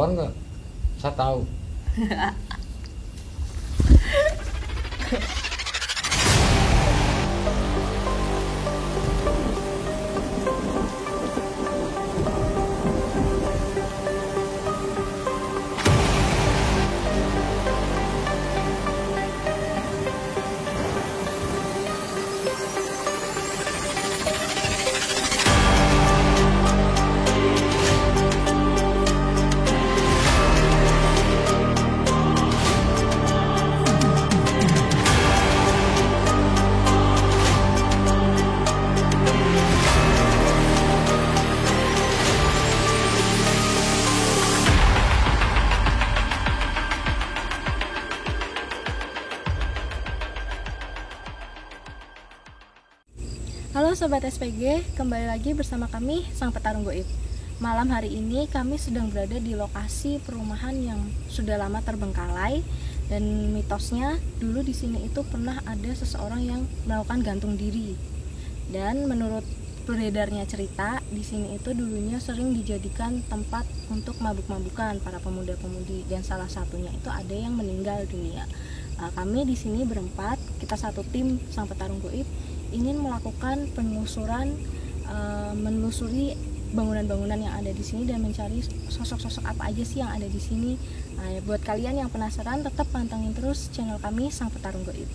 Pohon nggak? Saya tahu. Halo Sobat SPG, kembali lagi bersama kami Sang Petarung Goib. Malam hari ini kami sedang berada di lokasi perumahan yang sudah lama terbengkalai. Dan mitosnya dulu di sini itu pernah ada seseorang yang melakukan gantung diri. Dan menurut beredarnya cerita, di sini itu dulunya sering dijadikan tempat untuk mabuk-mabukan para pemuda-pemudi. Dan salah satunya itu ada yang meninggal dunia. Kami di sini berempat, kita satu tim Sang Petarung Goib, ingin melakukan penelusuran, menelusuri bangunan-bangunan yang ada di sini dan mencari sosok-sosok apa aja sih yang ada di sini. Buat kalian yang penasaran, tetap pantengin terus channel kami Sang Petarung Goib.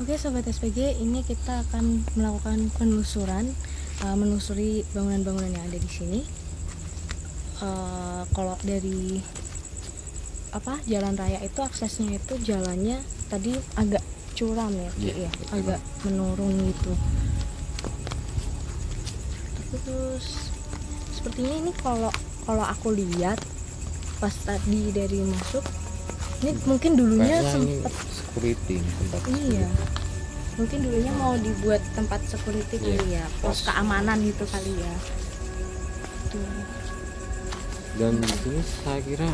Oke Sobat SPG, ini kita akan melakukan penelusuran, menelusuri bangunan-bangunan yang ada di sini. Kalau dari jalan raya itu aksesnya itu jalannya tadi agak curam ya, ya agak menurun gitu. Terus sepertinya ini kalau aku lihat pas tadi dari masuk, ini mungkin dulunya sempat security tempat iya security. Mungkin dulunya mau dibuat tempat security kali ya, pos keamanan gitu kali ya. Tuh. Dan di sini saya kira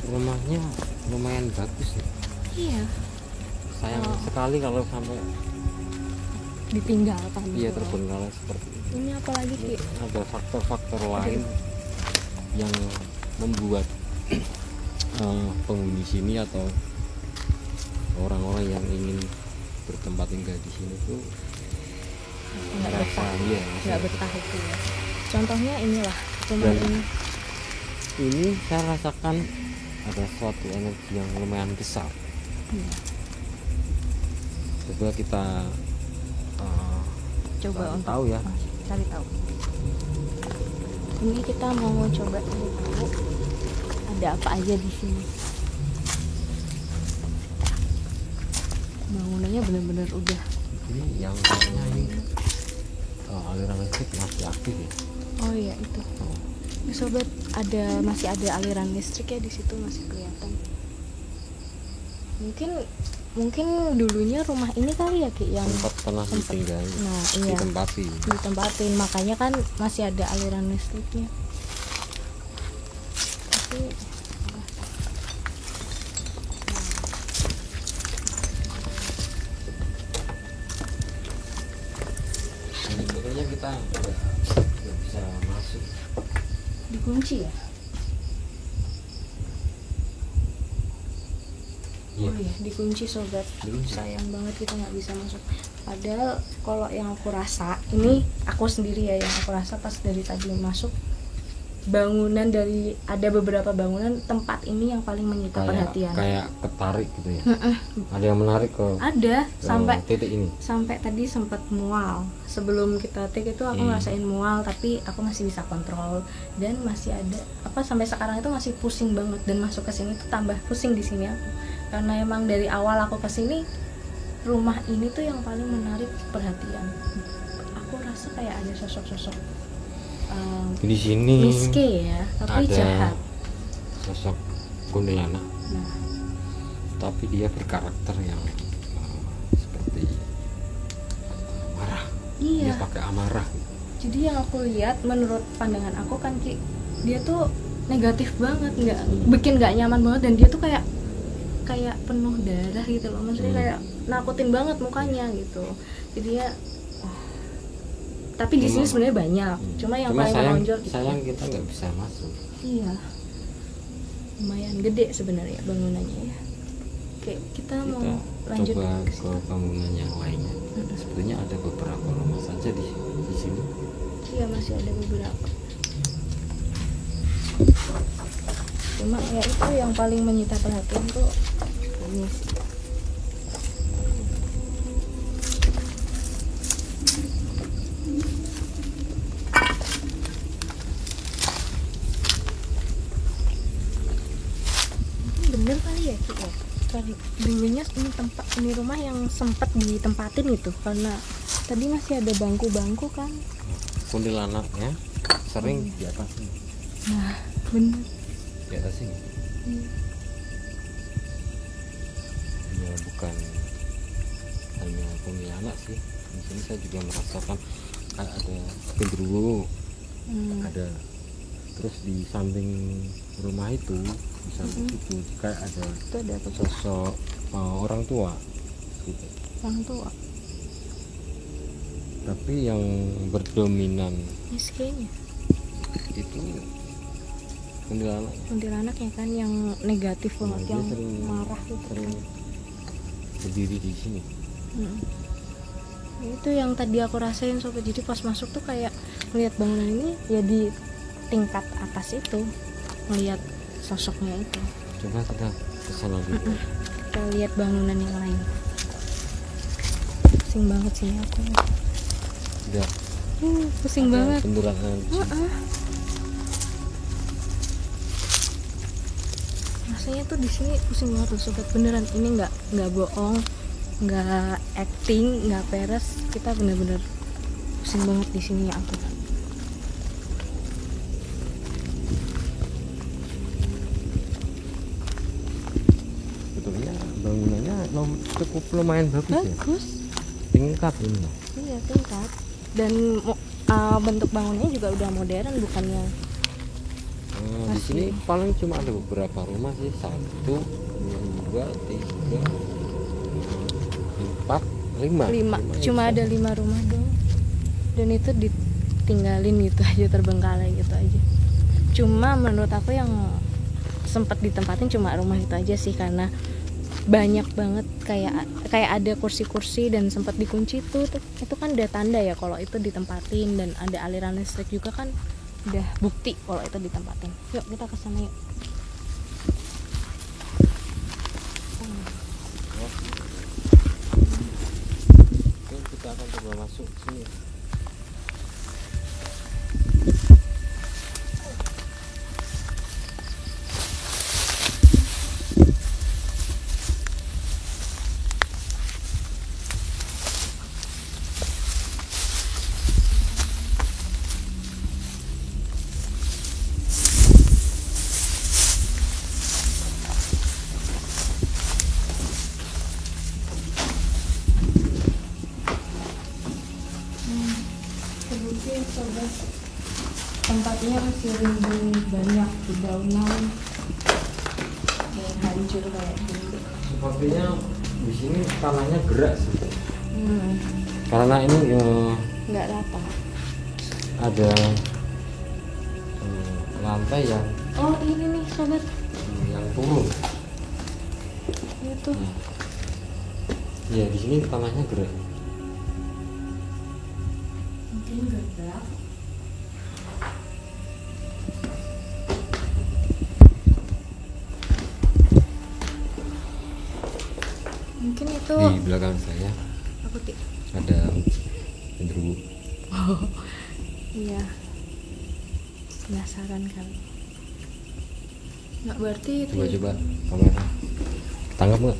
rumahnya lumayan bagus ya. Iya. Sayang sekali kalau sampai ditinggalkan. Iya, terbengkalai seperti ini. Ini apalagi Ki? Ada faktor-faktor lain yang membuat penghuni sini atau orang-orang yang ingin bertempat tinggal di sini tuh nggak betah itu ya. Contohnya inilah rumah ini. ini saya rasakan ada suatu energi yang lumayan besar. Coba kita Coba cari untuk tahu ya. cari tahu. Ini kita mau coba cari tahu ada apa aja di sini. Bangunannya benar-benar udah. Ini yang kayaknya ini aliran listrik masih aktif ya. Oh iya itu. Ya, sobat, masih ada aliran listrik ya di situ, masih kelihatan. Mungkin dulunya rumah ini kali ya Ki yang Sempat pernah ditinggali, Nah, iya. Ditempatin, makanya kan masih ada aliran listriknya. Tapi sebenarnya kita nggak bisa masuk. dikunci ya? Iya. Oh iya, dikunci sobat. Dikunci. Sayang banget kita nggak bisa masuk. Padahal kalau yang aku rasa, ini aku sendiri ya yang aku rasa pas dari tadi masuk, ada beberapa bangunan tempat ini yang paling menyita perhatian. Kayak ketarik gitu ya. Ada yang menarik ke Sampai titik ini. sampai tadi sempat mual. Sebelum kita take itu aku ngerasain mual, tapi aku masih bisa kontrol dan masih ada sampai sekarang itu masih pusing banget, dan masuk ke sini tuh tambah pusing di sini aku. Karena emang dari awal aku ke sini, rumah ini tuh yang paling menarik perhatian. Aku rasa kayak ada sosok-sosok Di sini miske ya, tapi ada jahat. sosok kuntilanak. Nah, Tapi dia berkarakter yang seperti marah. Dia iya. pakai amarah. Jadi yang aku lihat, menurut pandangan aku kan Ki, dia tuh negatif banget, bikin nggak nyaman banget, dan dia tuh kayak penuh darah gitu loh, maksudnya kayak nakutin banget mukanya gitu. Jadi ya, tapi di sini sebenarnya banyak, cuma yang paling menonjol gitu. Sayang kita nggak bisa masuk. Iya, lumayan gede sebenarnya bangunannya ya. Oke, kita mau lanjut coba ke ke bangunan yang lainnya. Sebetulnya ada beberapa rumah saja di sini. Iya, masih ada beberapa. Cuma ya itu yang paling menyita perhatian tuh ini sih. Bener kali ya Ki ya, tadi dulunya ini rumah yang sempat ditempatin gitu, karena tadi masih ada bangku-bangku kan. Kuntilanaknya sering di atas ini. Nah bener. Di atas ini. Ya bukan hanya kuntilanak sih. Di sini saya juga merasakan kayak ada genderuwo. Ada. Terus di samping rumah itu, di samping itu kayak ada sosok orang tua gitu. Orang tua Tapi yang berdominan miskenya itu kuntilanaknya kan, yang negatif banget, dia yang sering marah gitu. berdiri di sini. Itu yang tadi aku rasain sobat. Jadi pas masuk tuh kayak melihat bangunan ini ya, di tingkat atas itu melihat sosoknya itu. Coba kita kesana dulu. Kita lihat bangunan yang lain. Pusing banget sih aku. Udah Pusing banget. benturan Rasanya tuh di sini pusing banget tuh sobat, beneran. Ini nggak bohong, nggak acting, nggak peres. Kita bener-bener pusing banget di sini ya aku. Sebetulnya bangunannya cukup lumayan bagus ya. Tingkat ini. Iya, tingkat. Dan bentuk bangunannya juga udah modern, bukannya. Di sini paling cuma ada beberapa rumah sih, 1, 2, 3, 4, 5. Cuma ada 5 rumah dong, dan itu ditinggalin gitu aja, terbengkalai gitu aja. Cuma menurut aku yang sempat ditempatin cuma rumah itu aja sih, karena banyak banget kayak ada kursi-kursi dan sempat dikunci tuh. Itu kan udah tanda ya kalau itu ditempatin, dan ada aliran listrik juga kan, udah bukti kalau itu ditempatin. Yuk kita ke sana yuk. Oke, kita akan coba masuk sini. Terbukti sobat, tempatnya masih rimbun banyak dedaunan dan hancur kayak gini. Sepertinya di sini tanahnya gerak sih. Karena ini Nggak rata. ada lantai yang Oh ini nih sobat, turun. itu Ya di sini tanahnya gerak. mungkin gerak. Mungkin itu Di belakang saya aku ada genderuwo. Oh iya, penasaran kali. Nggak berarti itu Coba kamera. Tangkap nggak?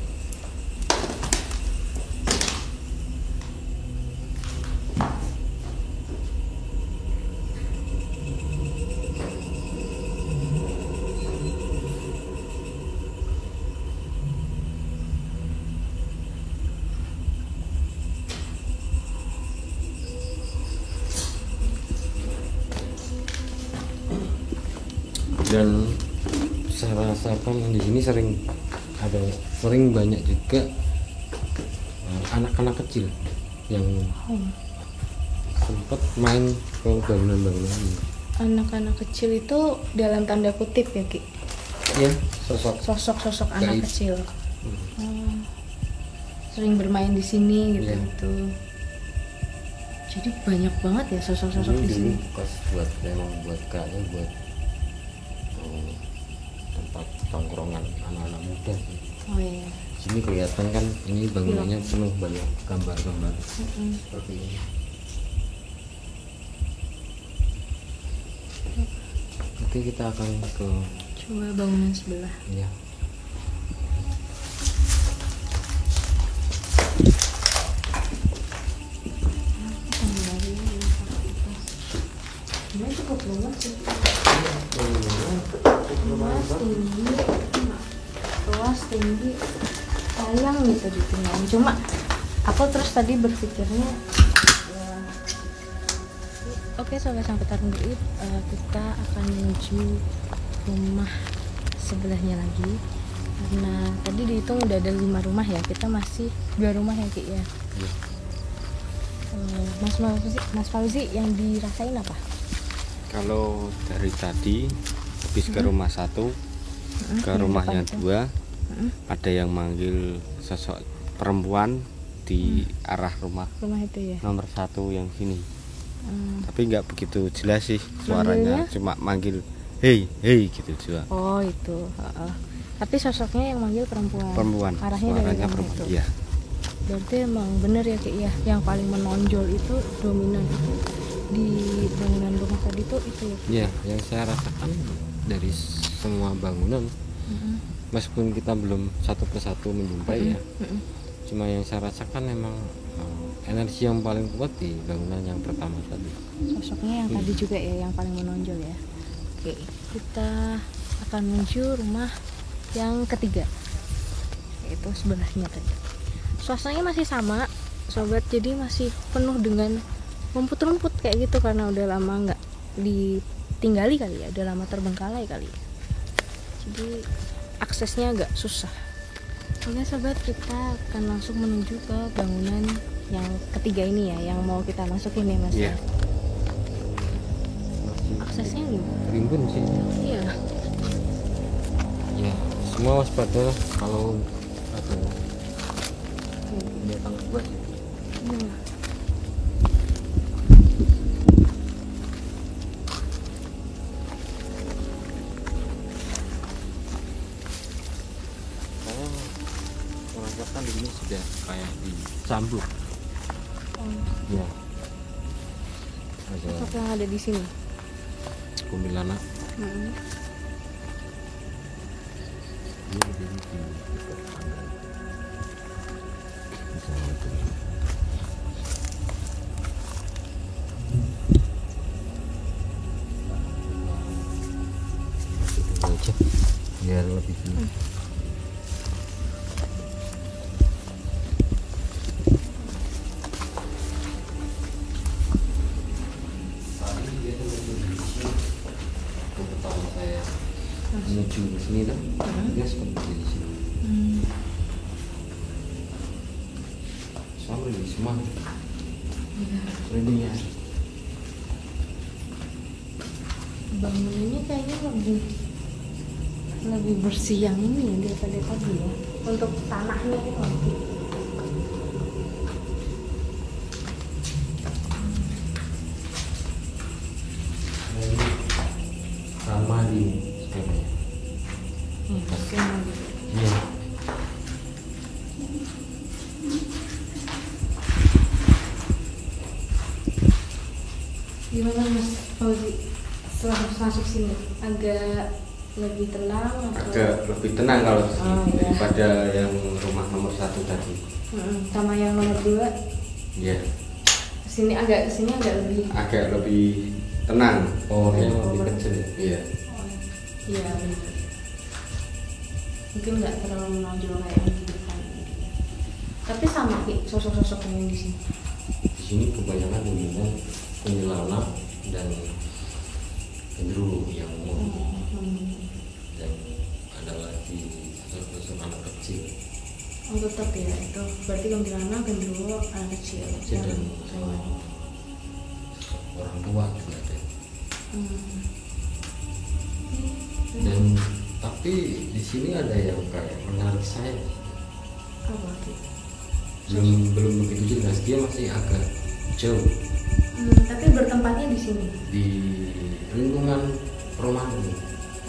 Dan saya rasakan di sini sering banyak juga anak-anak kecil yang sempat main ke bangunan-bangunan ini. anak-anak kecil itu dalam tanda kutip ya Ki? Ya, Sosok anak Gaib. kecil. Sering bermain di sini gitu Iya. gitu. Jadi banyak banget ya sosok-sosok ini di dulu sini. bekas buat kayaknya buat tempat tongkrongan anak-anak muda sih. Oh iya. Sini kelihatan kan ini bangunannya penuh banyak gambar-gambar seperti ini. Oke, kita akan ke Coba bangunan sebelah. ya. Ini cukup luas sih. Luas tinggi, sayang gitu ditinggalin. Cuma aku terus tadi berpikirnya ya, oke sobat sampai tarung Gaib, kita akan menuju rumah sebelahnya lagi karena tadi dihitung udah ada 5 rumah ya, kita masih 2 rumah ya Ki ya. Iya. Mas Fauzi yang dirasain apa? Kalau dari tadi habis ke rumah satu, ke yang rumah depan yang itu. dua, ada yang manggil sosok perempuan di arah rumah Rumah itu ya. nomor 1 yang sini. Hmm. Tapi nggak begitu jelas sih suaranya, Manggilnya? cuma manggil hei hei gitu juga. Oh itu. Tapi sosoknya yang manggil perempuan. Perempuan, Arahnya dari suaranya rumah perempuan. itu. Iya. Berarti emang bener ya Ki ya, yang paling menonjol itu dominan itu di bangunan rumah tadi tuh itu ya. Ya, yang saya rasakan dari semua bangunan, meskipun kita belum satu persatu menjumpai ya, cuma yang saya rasakan memang energi yang paling kuat di bangunan yang pertama tadi. Sosoknya yang tadi juga ya yang paling menonjol ya. Oke, kita akan menuju rumah yang ketiga, yaitu sebelahnya tadi. Suasananya masih sama sobat, jadi masih penuh dengan rumput-rumput kayak gitu karena udah lama nggak ditinggali kali ya, udah lama terbengkalai kali ya. Jadi aksesnya agak susah. Oke sobat, kita akan langsung menuju ke bangunan yang ketiga ini ya, yang mau kita masukin ya Mas. Iya. Aksesnya gimana? Rimbun sih. Iya. Ya, semua waspada kalau ada binatang buas. Iya. dicambuk. Ya. Ada Sosok yang ada di sini. kuntilanak. Mm-mm. Dia berdiri di dekat tangga. Misalnya itu. Aja biar lebih jelas. Pertama saya menuju ke sini kan, dia seperti di sini. Soalnya di semua ready-nya. Bangunannya kayaknya lebih bersih yang ini ya daripada tadi ya. Untuk tanahnya itu lebih. Sama di skemanya. Iya. Gimana Mas Fauzi setelah masuk sini agak lebih tenang atau Agak lebih tenang kalau di sini Oh, iya. daripada yang rumah nomor 1 tadi. sama yang nomor 2 Ya, kesini agak lebih agak lebih tenang. Oh, Ya. yang lebih kecil ya. Iya. iya benar mungkin nggak terlalu menonjol kayak yang di depan tapi sama Ki, sosok-sosok yang di sini. Di sini kebanyakan dominan kuntilanak dan gendruwo yang umum. Dan ada lagi sosok anak kecil. Oh tetap ya itu berarti kuntilanak gendruwo anak kecil Kecil dan hewan. orang tua juga ada. Hmm. Dan tapi di sini ada yang kayak menarik saya. Apa Ki? Belum begitu jelas, dia masih agak jauh Tapi bertempatnya di sini. di lingkungan perumahan ini.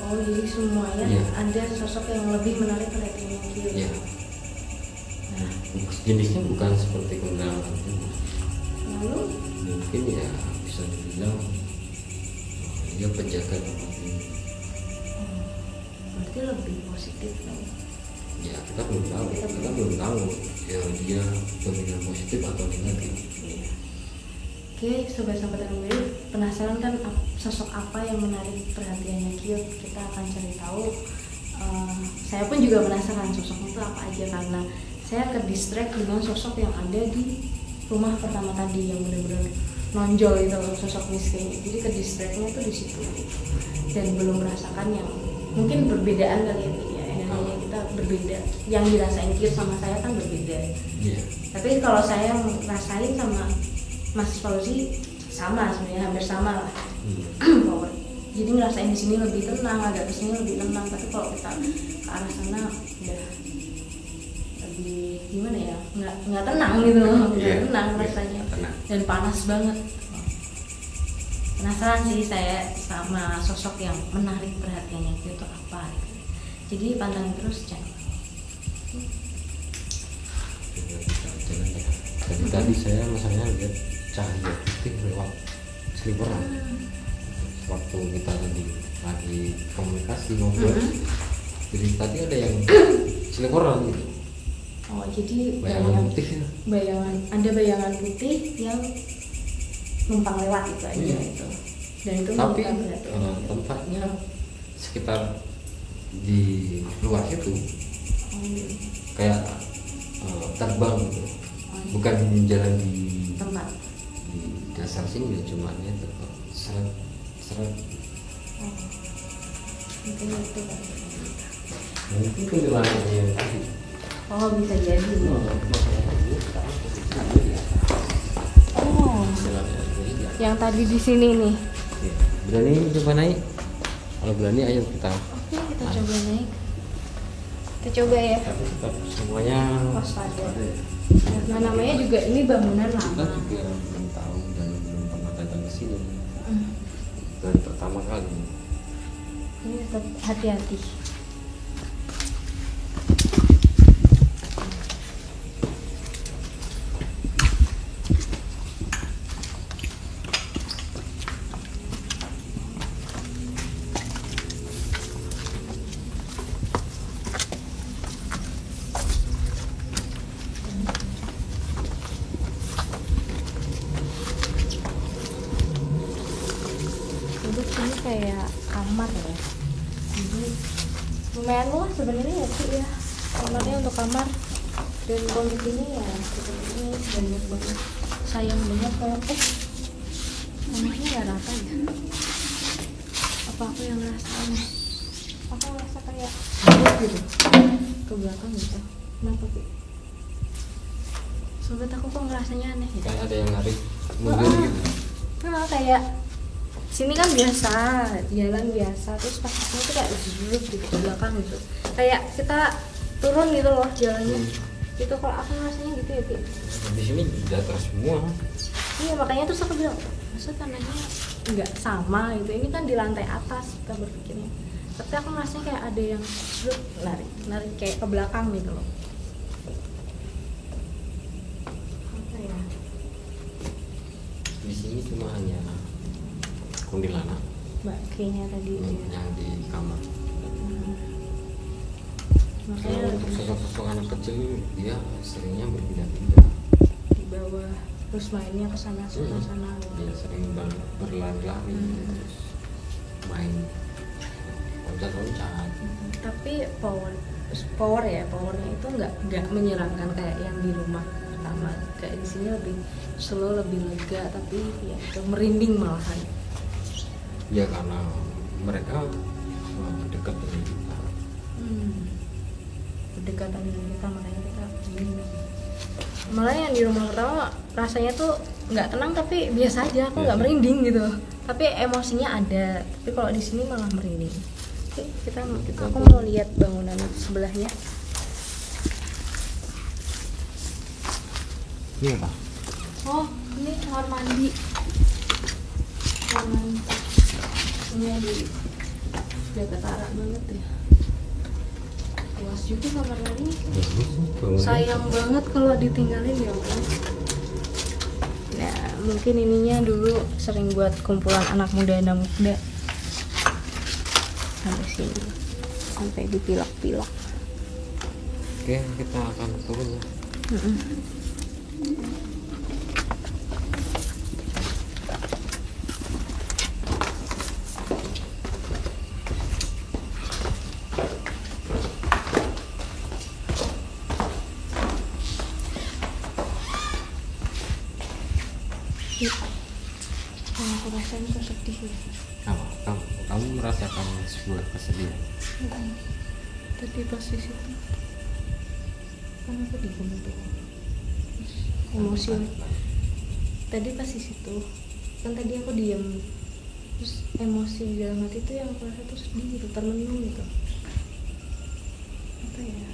Oh jadi semuanya Iya. ada sosok yang lebih menarik perhatiannya Ki. Ya, Nah, jenisnya bukan seperti kuntilanak ini. lalu Mungkin ya bisa dibilang dia penjaga tempat ini. berarti lebih positif dong. Ya kita belum tahu ya dia dominan positif atau negatif. Iya. Oke, sobat-sobat Anwil, penasaran kan sosok apa yang menarik perhatiannya Kyo? Kita akan cari tahu. Saya pun juga penasaran sosoknya itu apa aja karena saya ke distract dengan sosok yang ada di rumah pertama tadi yang benar-benar nonjol itu sosok miskin. Jadi ke distractnya itu di situ dan belum merasakan yang mungkin perbedaan kali ya. Namanya kita berbeda. Yang dirasain Kyo sama saya kan berbeda. Iya. Tapi kalau saya ngerasain sama Mas Fauzi sama sebenarnya hampir sama lah. Power. Jadi ngerasain di sini lebih tenang, agak kesini lebih tenang. Tapi kalau kita ke arah sana udah lebih gimana ya? Nggak tenang gitu loh, nggak Iya, tenang iya, rasanya. tenang. Dan panas banget. Penasaran sih saya sama sosok yang menarik perhatiannya itu apa. Gitu. Jadi pantangin terus channel. Kita jalan ya. Jadi tadi saya misalnya lihat cahaya putih lewat sliveran. Waktu kita tadi lagi komunikasi ngobrol, jadi tadi ada yang sliveran gitu. Oh jadi Bayangan putih ya. ada bayangan putih yang numpang lewat itu aja Iya. itu. Dan itu Tapi menyita perhatian. tempatnya sekitar di luar situ Oh, iya. kayak terbang gitu, bukan jalan di Tempat. dasar sini ya, cuma dia terbang seret seret. Oh. Mungkin itu kan. Mungkin kuntilanaknya yang tadi. Oh bisa jadi. Masalahnya sekarang posisinya di atas. Oh. Kuntilanaknya di atas. Yang tadi di sini nih. Ya, berani coba naik? Kalau berani ayo kita. Oke kita coba naik. Kita coba ya. Tapi tetap semuanya Waspada. ya. Nah namanya juga ini bangunan Kita lama. juga belum tahu dan belum pernah datang ke sini. Hmm. Dan pertama kali. Ini tetap hati-hati. kayak kamar ya. Jadi lumayan luas sebenarnya ya sih ya kamarnya untuk kamar. Dan kondisinya ya seperti ini banyak banget. Sayang banget kalau rumahnya nggak rata ya. Apa aku yang ngerasain? Aku ngerasa kayak gitu ke belakang gitu. Kenapa sih? Sobat aku kok ngerasanya aneh ya? Kayak ada yang narik mundur gitu. Nah, kayak sini kan biasa, jalan biasa, terus pas kesini tuh kayak zruk gitu ke belakang gitu. Kayak kita turun gitu loh jalannya. Gitu kalau aku ngerasanya gitu ya, Pi. Di sini datar semua. Iya, makanya terus aku bilang, masa tanahnya nggak sama gitu. Ini kan di lantai atas kita berpikirnya. Tapi aku ngerasanya kayak ada yang zruk, narik kayak ke belakang gitu loh. Apa ya? Di sini cuma hanya kuntilanak Mbak kayaknya tadi yang di kamar. makanya Kalau untuk sosok-sosok anak kecil dia seringnya berpindah-pindah di bawah terus mainnya ke sana sana dia sering berlari-lari terus main loncat-loncat. tapi powernya itu nggak menyeramkan kayak yang di rumah pertama. Kayak di sini lebih slow, lebih lega, tapi ya itu merinding malahan. Ya karena mereka dekat dengan kita. Berdekatan dengan kita, makanya kita merinding. Malah yang di rumah pertama rasanya tuh nggak tenang tapi biasa aja, aku nggak merinding gitu, tapi emosinya ada. Tapi kalau di sini malah merinding. Oke, aku mau lihat bangunan sebelahnya. Iya Pak. Oh, ini kamar mandi. Kamar mandi. Ini di dekat arah banget ya. Luas juga kamar mandi. Sayang banget kalau ditinggalin ya Allah. Nah, mungkin ininya dulu sering buat kumpulan anak muda. Sampai sini. Sampai dipilak-pilak. Oke, kita akan turun ya. Yang aku rasain kesedih ya. Kamu merasakan sebuah kesedihan. Tadi pas di situ kan aku dibunuh tuh emosi. Tadi pas di situ kan tadi aku diam, terus emosi di dalam hati itu yang aku rasa tuh sedih gitu, termenung gitu. Apa ya?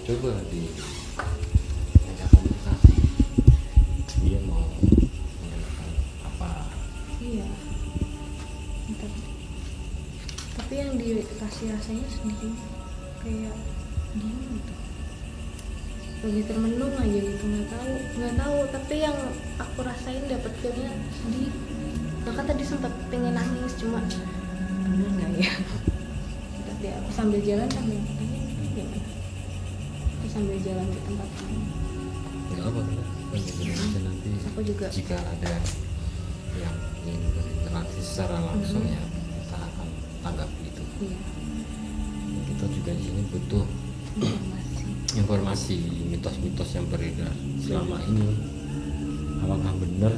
Coba di ajak komunikasi. Dia mau menanyakan apa? Iya. Bentar. Tapi yang dikasih rasanya sedih, kayak diam gitu, lebih termenung aja gitu, nggak tahu. Tapi yang aku rasain dapat feelnya sedih. Bahkan tadi sempat pengen nangis, cuma bener nggak ya? Tapi aku sambil jalan sambil gimana? Aku sambil jalan ke tempat lain. Nggak apa kita nanti. Aku juga. Jika ada yang ingin berinteraksi secara langsung ya kita akan tanggapi itu. Iya. Kita juga di sini butuh informasi mitos-mitos yang beredar selama ini. Apakah benar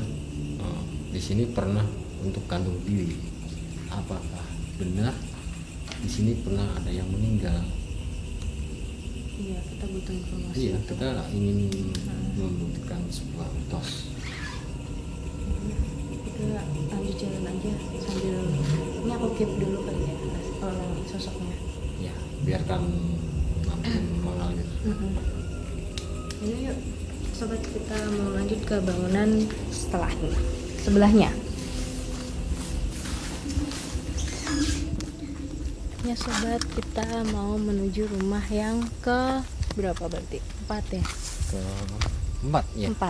di sini pernah untuk gantung diri? Apakah benar di sini pernah ada yang meninggal? Iya, kita butuh informasi. Iya, kita ingin membuktikan sebuah mitos. Kita lanjut jalan aja sambil ini aku keep dulu kali ya kalau sosoknya. Ya, biarkan makin mengalir. Ini yuk sobat, kita mau lanjut ke bangunan sebelahnya. Ya sobat, kita mau menuju rumah yang ke berapa berarti? 4 ya? Keempat ya. 4.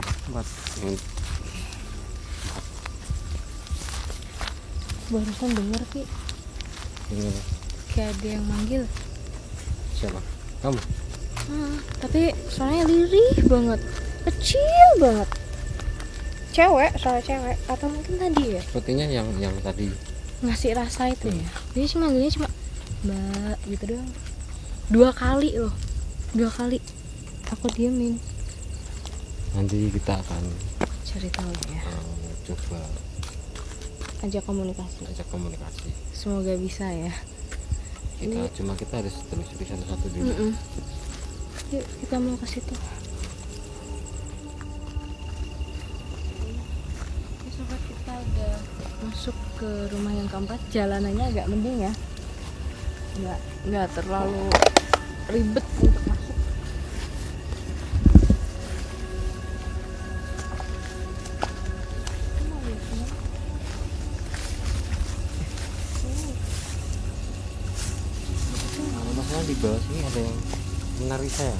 Barusan denger Ki, Ini kayak ada yang manggil. siapa? Kamu? Tapi suaranya lirih banget, kecil banget. soal cewek atau mungkin tadi ya Sepertinya yang tadi. ngasih rasa itu ya. Dia cuma manggilnya cuma Mbak gitu doang. 2 kali loh. 2 kali. Aku diemin. Nanti kita akan Cari tahu ya. coba Ajak komunikasi. ajak komunikasi. Semoga bisa ya. Kita harus telusuri satu-satu dulu. Yuk kita mau ke situ. Oke, sobat, kita udah masuk ke rumah yang keempat. Jalanannya agak mending ya. Nggak terlalu ribet untuk masuk. Nah, masalah di bawah sini ada yang menarik saya.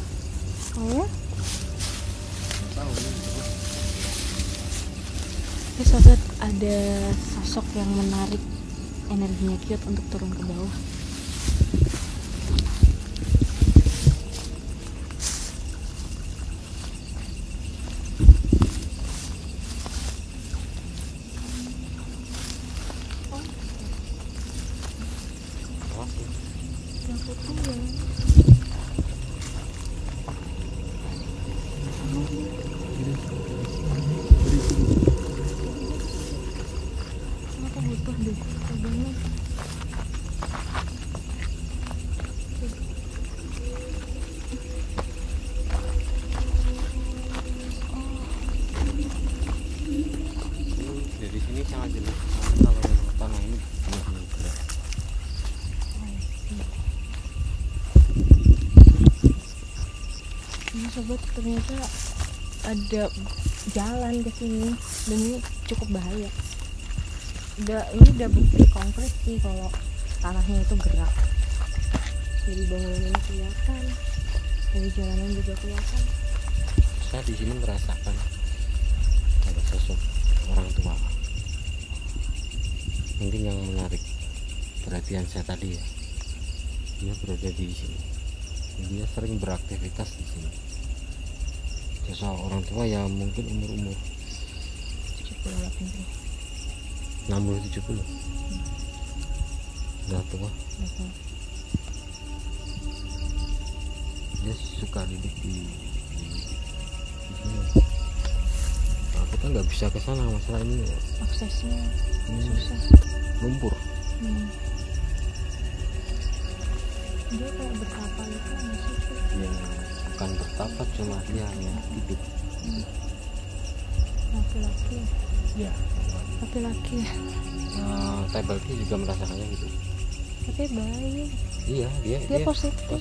Oh ya? Nggak tahu nih. Oke sobat, ada sosok yang menarik energinya cute untuk turun ke bawah. Awas ya. Yang putih ya. Aku butuh deh pegangan. Dari sini sangat jelas karena kalau memang tanah ini benar-benar berat. Ini sobat, ternyata ada jalan ke sini dan ini cukup bahaya. Ini udah bukti konkret sih kalau tanahnya itu gerak. Dari bangunan ini kelihatan, dari jalanan juga kelihatan. Saya di sini merasakan ada sosok orang tua. Mungkin yang menarik perhatian saya tadi ya. Dia berada di sini. Dia sering beraktivitas di sini. Sosok orang tua yang mungkin umur 70-80. 60-70. Udah tua. Dia suka duduk di sini. Nah, kita nggak bisa ke sana masalah ini ya. Aksesnya susah. Lumpur. Dia kayak bertapa itu di situ. Ya bukan bertapa, cuma dia hanya duduk. Laki-laki. Ya. Laki-laki. Tebelki juga merasakannya gitu. Tapi baik. Iya, dia Positif.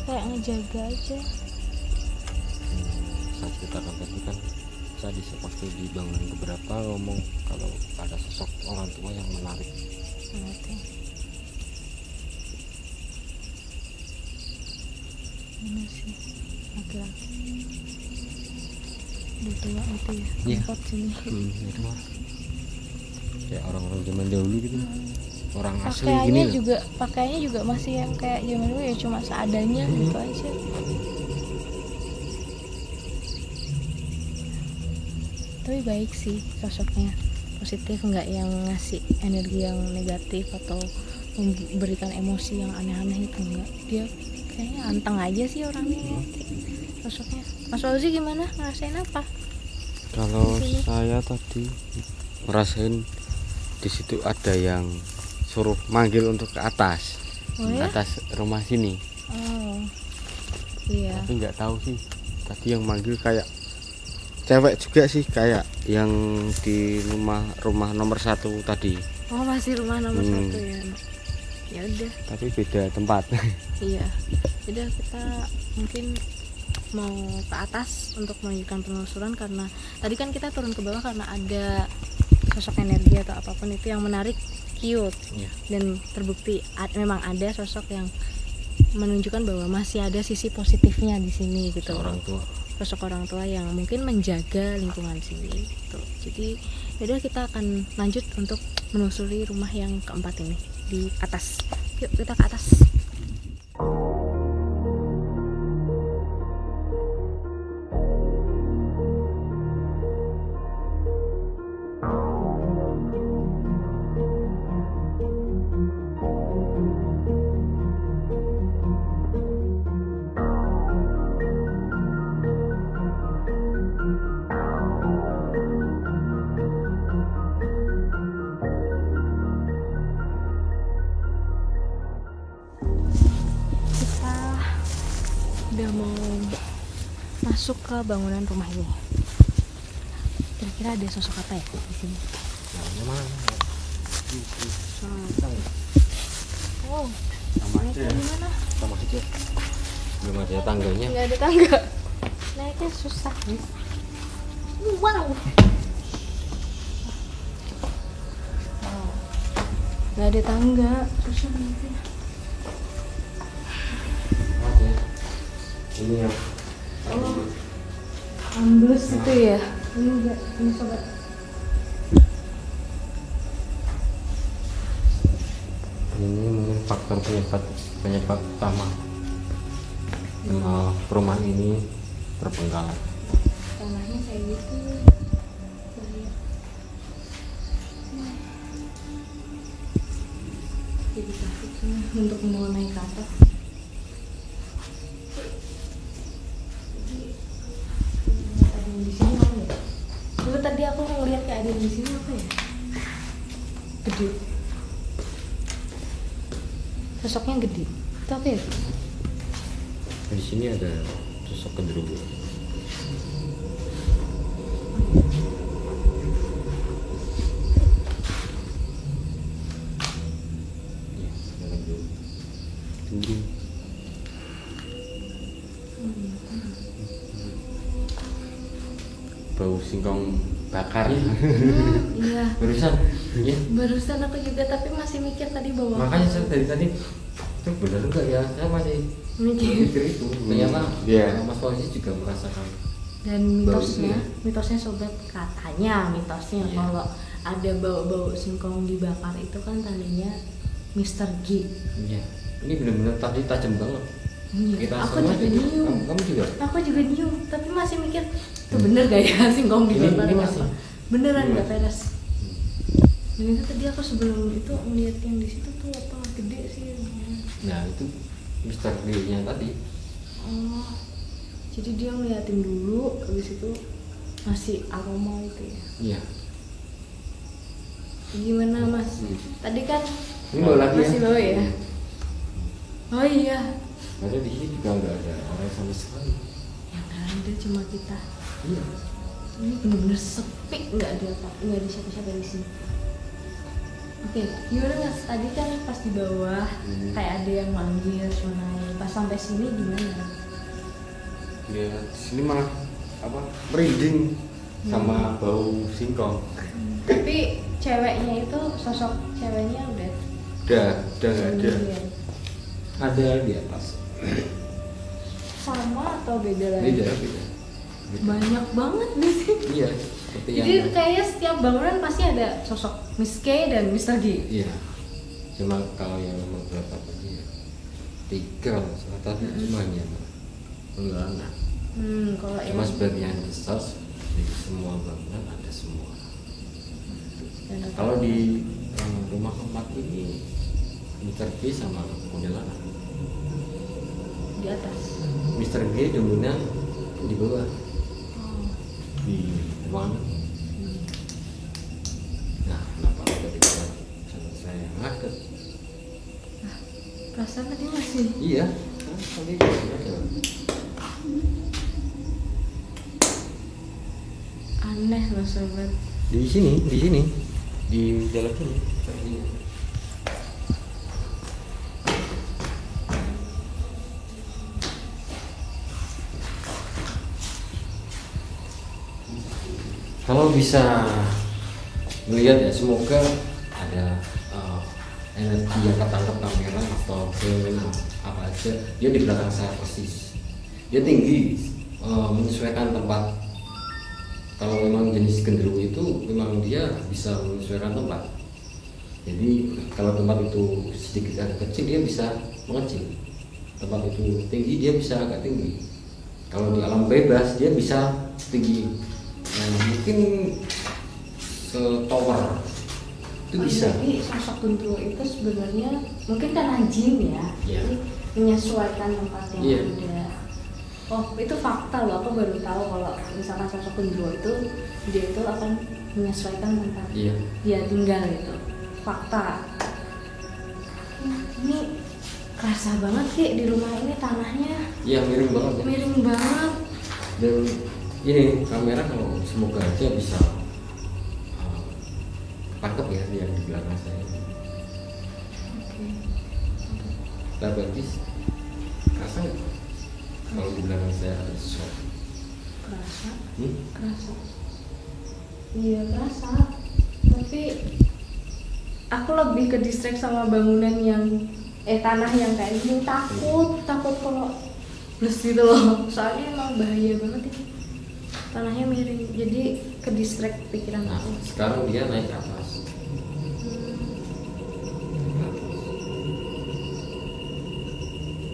Kayak ngejaga aja. Saat kita tadi kan saya waktu di bangunan beberapa ngomong kalau ada sosok orang tua yang menarik. Oke. Ini sih laki-laki. Udah tua itu ya. Iya. Tempat sini. Itu mah kayak orang-orang zaman dahulu gitu. Orang asli gini loh. Pakaiannya juga masih yang kayak zaman dulu ya, cuma seadanya gitu aja. Tapi baik sih sosoknya, positif, nggak yang ngasih energi yang negatif atau memberikan emosi yang aneh-aneh itu enggak. Dia kayaknya anteng aja sih orangnya. Sosoknya. Mas Fauzi gimana, ngerasain apa? Kalau saya tadi ngerasain di situ ada yang suruh manggil untuk ke atas. Oh ya? Ke atas rumah sini. Oh iya. Tapi nggak tahu sih tadi yang manggil kayak cewek juga sih, kayak yang di rumah nomor 1 tadi. Oh masih rumah nomor 1 ya. Ya udah. Tapi beda tempat. Iya. Udah, kita mungkin mau ke atas untuk melanjutkan penelusuran, karena tadi kan kita turun ke bawah karena ada sosok energi atau apapun itu yang menarik, cute. Ya. Dan terbukti memang ada sosok yang menunjukkan bahwa masih ada sisi positifnya di sini gitu. Sosok orang tua yang mungkin menjaga lingkungan sini gitu. Jadi yaudah, kita akan lanjut untuk menelusuri rumah yang keempat ini di atas. Yuk kita ke atas. masuk ke bangunan rumah ini. Kira-kira ada sosok apa ya di sini? Namanya mana? Oh, Sama naiknya gimana? Sama aja. Belum ada tangganya. Nggak ada tangga. Naiknya susah, guys. Wow. Nggak ada tangga, susah naiknya. Oke. Ini yang Oh, ambles itu ya? Ini enggak, ini sobat. ini mungkin faktor penyebab utama perumahan ini terbengkalai. Tanahnya kayak gitu. Jadi takut sih untuk mau naik ke atas. Ada yang di sini apa ya? Dulu tadi aku ngeliat kayak ada yang di sini apa ya? Gede. Sosoknya gede. Itu apa ya? Di sini ada sosok genderuwo. Iya, ada genderuwo. Tunggu. Bau singkong bakar. Iya. Barusan, ya. Barusan aku juga tapi masih mikir tadi bahwa Makanya saya dari tadi itu benar enggak ya? Saya masih mikir. mikir itu. Ternyata Iya. Mas Fauzi juga merasakan. Dan mitosnya sobat, katanya mitosnya Iya. kalau ada bau-bau singkong dibakar itu kan tandanya Mr. G. Iya. Ini benar-benar tadi tajam banget. Iya. Kita Aku semua juga nyium. Kamu juga? Aku juga nyium, tapi masih mikir itu bener gak ya singkong dibakar? Ini atau masih. apa? Beneran Ini nggak masih. beres. Dan itu tadi aku sebelum itu ngeliat yang di situ tuh apa gede sih. Nah itu Mr. G-nya tadi. Oh, jadi dia ngeliatin dulu, habis itu masih aroma itu ya. Iya. Gimana Mas? Tadi kan Ini bawa lagi masih ya? bawa ya? Oh iya. Ada di sini juga nggak ada orang sama sekali. Yang ada cuma kita. Iya. Ini bener-bener sepi, nggak ada siapa-siapa di sini. Oke, gimana Mas? Tadi kan pas di bawah kayak ada yang manggil, naik. Pas sampai sini gimana? Ya, di sini malah apa? Merinding sama bau singkong. Tapi ceweknya itu sosok ceweknya udah Udah nggak ada. sendirian. Ada di atas. Sama atau beda lagi? Beda. Banyak banget di sini. Iya. Seperti Jadi yang. kayaknya setiap bangunan pasti ada sosok Miss K dan Mr. G. Iya. Cuma kalau yang nomor berapa tadi ya? 3 salah tadi cuma hanya pengelana. Kalau Cuma yang sebagian besar di semua bangunan ada semua. dan apa- Kalau di rumah keempat ini Mr. G sama kuntilanak. di atas. Mr. G dominan di bawah Oh. di ruangan. Nah, kenapa ada di bawah? Saya ngaget. Perasaan tadi masih Iya, kan tadi ada. aneh loh sobat. Di sini, di dalam sini. Kalau bisa melihat ya, semoga ada energi yang ketangkep kamera atau film apa aja. Dia di belakang saya persis. Dia tinggi, menyesuaikan tempat. Kalau memang jenis genderuwo itu memang dia bisa menyesuaikan tempat. Jadi kalau tempat itu sedikit agak kecil dia bisa mengecil. Tempat itu tinggi dia bisa agak tinggi. Kalau di alam bebas dia bisa tinggi. Mungkin tower itu bisa. Jadi sosok genderuwo itu sebenarnya mungkin kan anjing ya. Iya. Jadi menyesuaikan tempat yang Iya. ada. Oh, itu fakta loh. Aku baru tahu kalau misalkan sosok genderuwo itu dia itu akan menyesuaikan tempat Iya. dia tinggal gitu. Fakta. Ini Kerasa banget Ki di rumah ini tanahnya. Iya, miring banget ya. Miring banget. Dan ini kamera kalau semoga aja bisa tangkap ya yang di belakang saya. Oke. Nah, berarti kerasa nggak kalau di belakang saya ada sesuatu? Kerasa. Hmm? Kerasa. Iya kerasa. Tapi aku lebih ke distract sama bangunan yang tanah yang kayak gini. Takut kalau plus gitu loh. Soalnya emang bahaya banget ini. Tanahnya miring. Jadi ke distract pikiran Nah, aku. sekarang dia naik ke atas.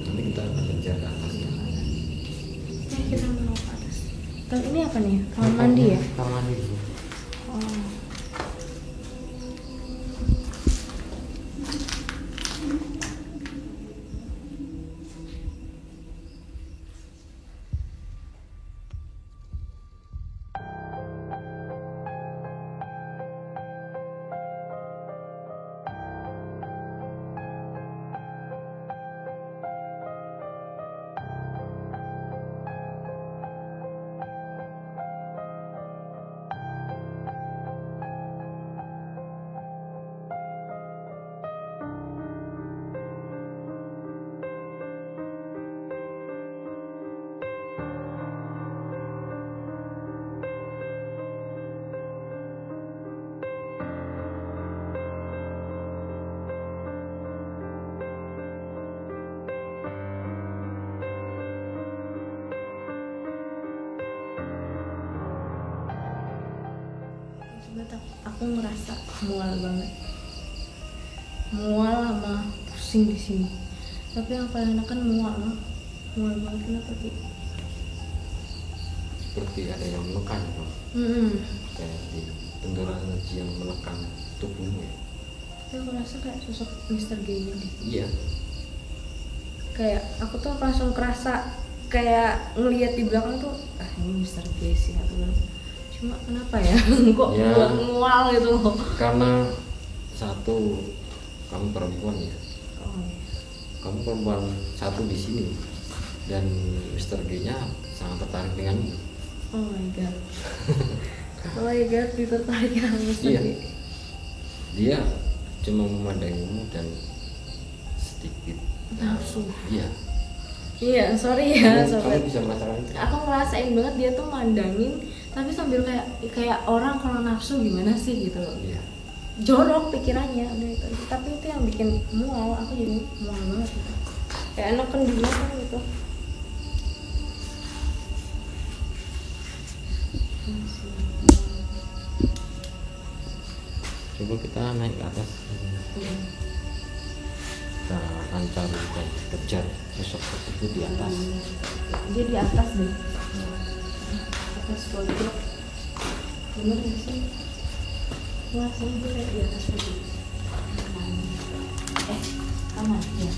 Nanti kita akan kejar ke atas ya. Kita mau ke atas. Dan ini apa nih? Kamar mandi ya? Kamar mandi. Oh. Aku ngerasa mual banget, mual sama pusing di sini. Tapi yang paling enak kan mual banget. Kenapa sih? Seperti ada yang menekan, Bang. Kayak di benturan energi yang menekan tubuhmu ya. Tapi aku rasa kayak sosok Mr. G deh. Iya. Kayak aku tuh langsung kerasa kayak ngelihat di belakang tuh, ini Mr. G sih aku bilang. Cuma kenapa ya kok Ya, buat mual gitu loh. Karena satu, kamu perempuan ya. Oh iya. Kamu perempuan satu di sini dan Mr. G-nya sangat tertarik denganmu. Oh my god. Oh my god, ditertarik sama Mr. Iya. G. Dia cuma memandangimu dan sedikit Nafsu. Iya. Iya, sorry ya Kamu sobat. bisa merasakan itu. Aku ngerasain banget dia tuh mandangin, tapi sambil kayak orang kalau nafsu gimana sih gitu loh. Iya. Jorok pikirannya udah itu. Tapi itu yang bikin mual, aku jadi mual banget gitu. Kayak enakan di belakang gitu. Coba kita naik ke atas. Kita akan cari dan kejar sosok tersebut di atas. Dia di atas deh. Atas pojok. Bener gak sih? Rasanya dia kayak di atas pojok. Aman ya.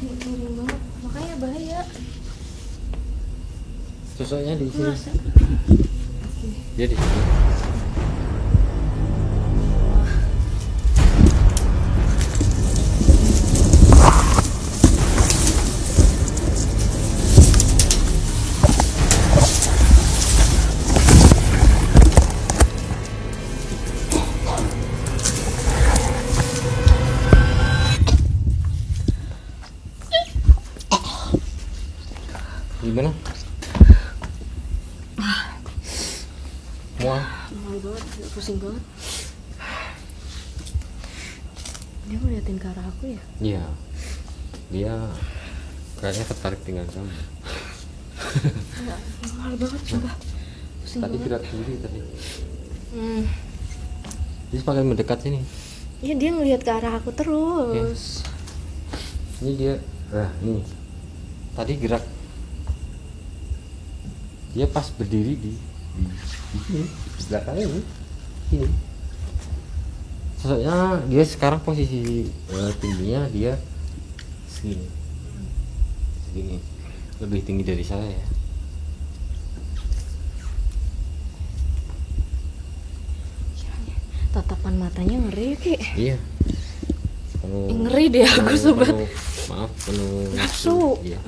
Miring banget, makanya bahaya. Sosoknya di sini. Masa? Dia di sini. Gimana? Mual. Mahal banget, pusing banget. Dia ngeliatin ke arah aku ya? Iya. Dia kayaknya tertarik dengan kamu. Enggak, mahal banget coba. Pusing Tadi banget. gerak sendiri tadi. Dia pakai mendekat sini. Iya dia ngeliat ke arah aku terus. Ini dia. Nih. Tadi gerak. Dia pas berdiri di sini, di belakang ini. sini. Sosoknya dia sekarang posisi tingginya dia segini, lebih tinggi dari saya ya. Tatapan matanya ngeri Ki. Iya. Penuh, Ngeri deh aku sobat. Penuh nafsu. Iya.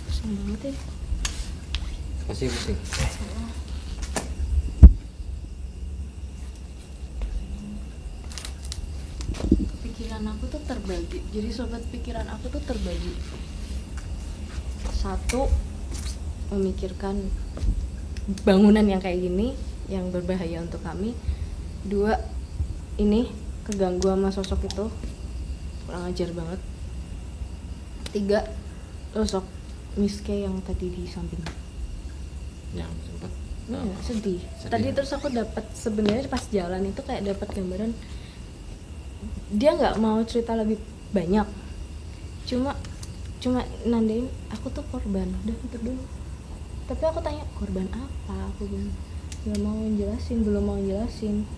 Pusing banget ya. Pusing. Pikiran aku tuh terbagi. Jadi sobat, pikiran aku tuh terbagi. Satu, memikirkan bangunan yang kayak gini yang berbahaya untuk kami. Dua, ini keganggu sama sosok itu, kurang ajar banget. Tiga, sosok Miske yang tadi di samping. Yang sempat Sedih. Sedih. Tadi terus aku dapat, sebenarnya pas jalan itu kayak dapat gambaran dia nggak mau cerita lebih banyak, cuma nandain aku tuh korban, udah itu dulu. Tapi aku tanya korban apa, aku belum mau jelasin.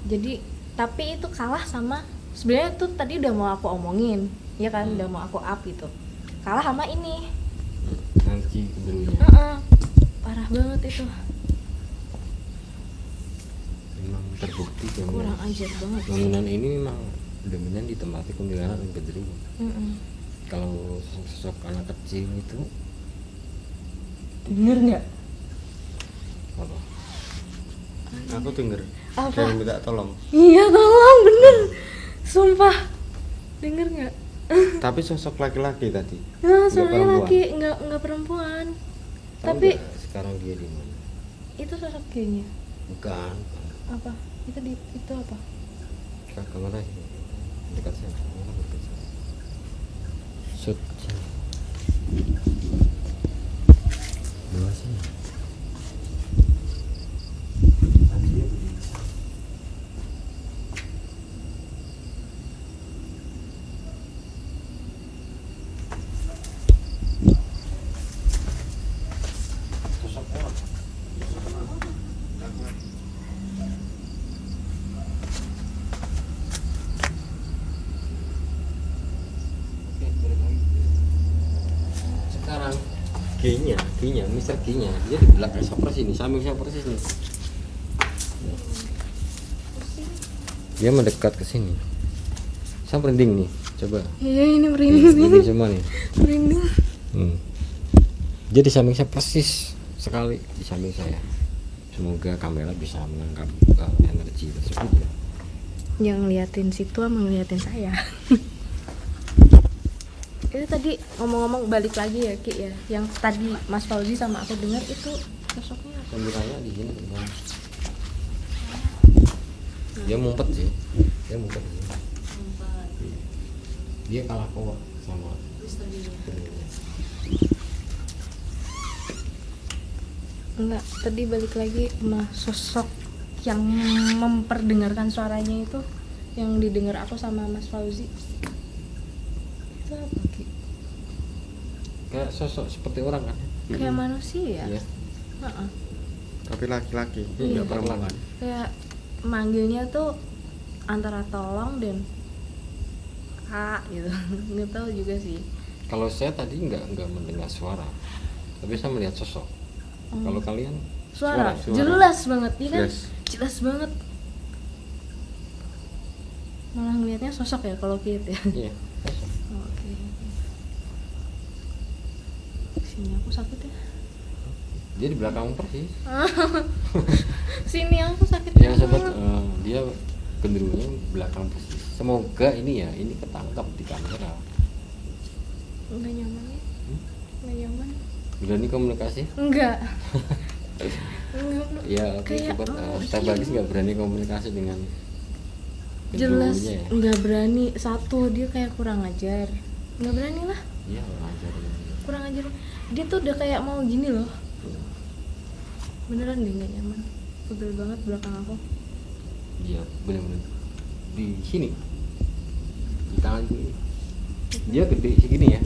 Jadi tapi itu kalah sama, sebenarnya tuh tadi udah mau aku omongin ya kan, udah mau aku up gitu, kalah sama ini. nanti kedulunya Parah banget itu, memang terbukti bahwa kurang ajar banget. bangunan ini memang dominan ditempati kuntilanak dan genderuwo. Kalau sosok anak kecil itu Bener nggak? apa? Aku denger Apa? ada yang minta tolong. Iya tolong, bener, sumpah, denger nggak? Tapi sosok laki-laki tadi. Nah, Nggak suaranya perempuan. laki, nggak perempuan. Tahu Tapi nggak sekarang dia di mana? itu sosok gaynya Bukan. apa? Itu apa? Kamera sini. Dekat saya. Dekat saya. Shoot. Bawah sini. Tadi dia berdiri. Sosok orang. Oke, balik lagi. Sekarang G-nya, Mr. G-nya dia di belakang saya persis ini, samping saya persis nih. Dia mendekat ke sini. Saya merinding nih, coba. Iya, ini Ini semua nih. merinding. Dia di samping saya persis sekali di samping saya. Semoga kamera bisa menangkap energi tersebut ya. Yang ngeliatin situ sama ngeliatin saya. Itu tadi ngomong-ngomong balik lagi ya Ki ya, yang tadi Mas Fauzi sama aku dengar itu sosoknya apa? Kameranya di sini ya. Dia mumpet sih. Dia kalah kuat sama kedulunya. Enggak, tadi balik lagi sama sosok yang memperdengarkan suaranya itu, yang didengar aku sama Mas Fauzi. Itu apa Ki? Kayak sosok seperti orang kan? Kayak manusia. Iya. Heeh. Tapi laki-laki, Iya. nggak perempuan. Kayak manggilnya tuh antara tolong dan kak gitu. Nggak tahu juga sih. Kalau saya tadi nggak mendengar suara, tapi saya melihat sosok. Kalau kalian Suara Suara. jelas banget, iya kan? Yes. Jelas banget. Malah ngelihatnya sosok ya kalau gitu ya. iya sosok. Oke. Sini aku sakit ya. Dia di belakang persis. Sini aku sakit. Ya sobat, dia genderuwonya belakang persis. Semoga ini ketangkap di kamera. Enggak nyaman ya? Enggak nyaman. Berani komunikasi? Enggak. Enggak. Ya oke Kayak, sobat, oh, Ustaz iya. Bagis nggak berani komunikasi dengan Jelas genderuwonya ya? enggak berani. Satu, dia kayak kurang ajar. Enggak berani lah. Iya wajar. Kurang ajar. Dia tuh udah kayak mau gini loh. Beneran deh enggak nyaman. Pegel banget belakang aku. Dia benar-benar di sini, di tangan gue. Dia gede segini ya.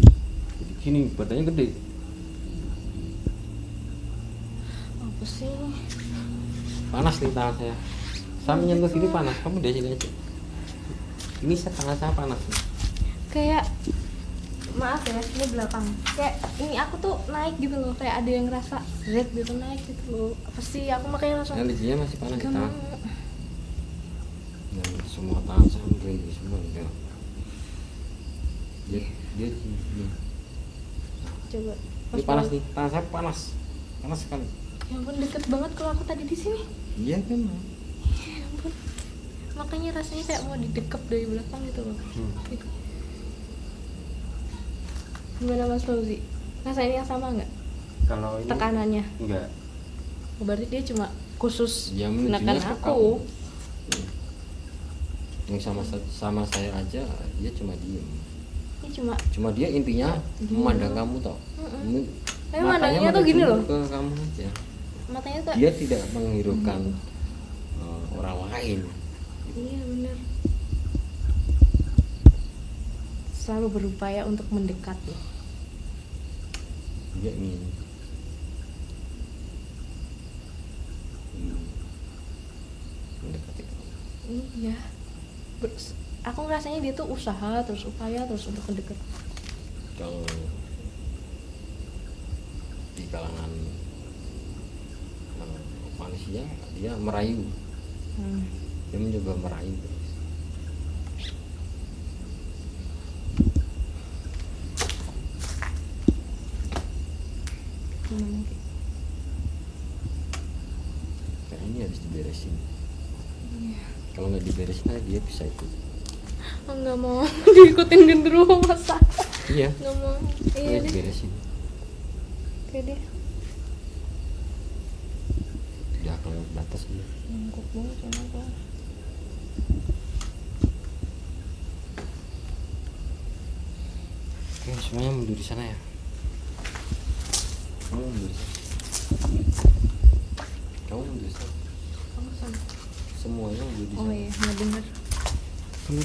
Sini badannya gede. Apa sih? Panas nih tangan saya. Saya menyentuh sini panas. Kamu dari sini aja. Ini tangan saya panas nih. Kayak maaf ya, ini belakang. Kayak ini aku tuh naik gitu loh, kayak ada yang ngerasa red gitu naik gitu loh. Apa sih? Aku makanya langsung Energinya masih panas di gak tangan. mau. Dan semua tangan saya merinding semua gitu. Dia sini. Coba. Ini panas nih, tangan saya panas. Panas sekali. Ya ampun, deket banget kalau aku tadi di sini. Iya memang. Ya ampun. Makanya rasanya kayak mau didekap dari belakang gitu loh. Gitu. Gimana Mas Fauzi? Rasain yang sama nggak? Kalau ini Tekanannya? enggak. Oh, berarti dia cuma khusus Dia menekan menujunya ke aku. kamu. Yang sama saya aja dia cuma diem. Ini cuma Dia intinya Diem. memandang kamu toh. Ini Tapi matanya mandangnya tuh gini menuju loh. ke kamu aja. matanya tuh. Dia tidak menghiraukan orang lain. Iya bener. Selalu berupaya untuk mendekat ya. Dia ingin mendekati kamu. Iya. Aku ngerasanya dia tuh usaha terus upaya terus untuk mendekat. Kalau di kalangan manusia dia merayu, dia mencoba merayu terus. Gimana? Kayak ini harus diberesin. Iya. Kalau nggak diberesin dia bisa ikut. Oh, nggak mau diikutin genderuwo masa. Iya. Nggak mau. Iya Harus deh. diberesin. Oke deh. Udah kalau batas dia. Nangkuk banget sama aku. Oke, semuanya mundur di sana ya. Kamu mundur di sana. Kamu mundur di sana. Kamu sama. Semuanya mundur di sana. Oh iya, nggak bener. Kamu.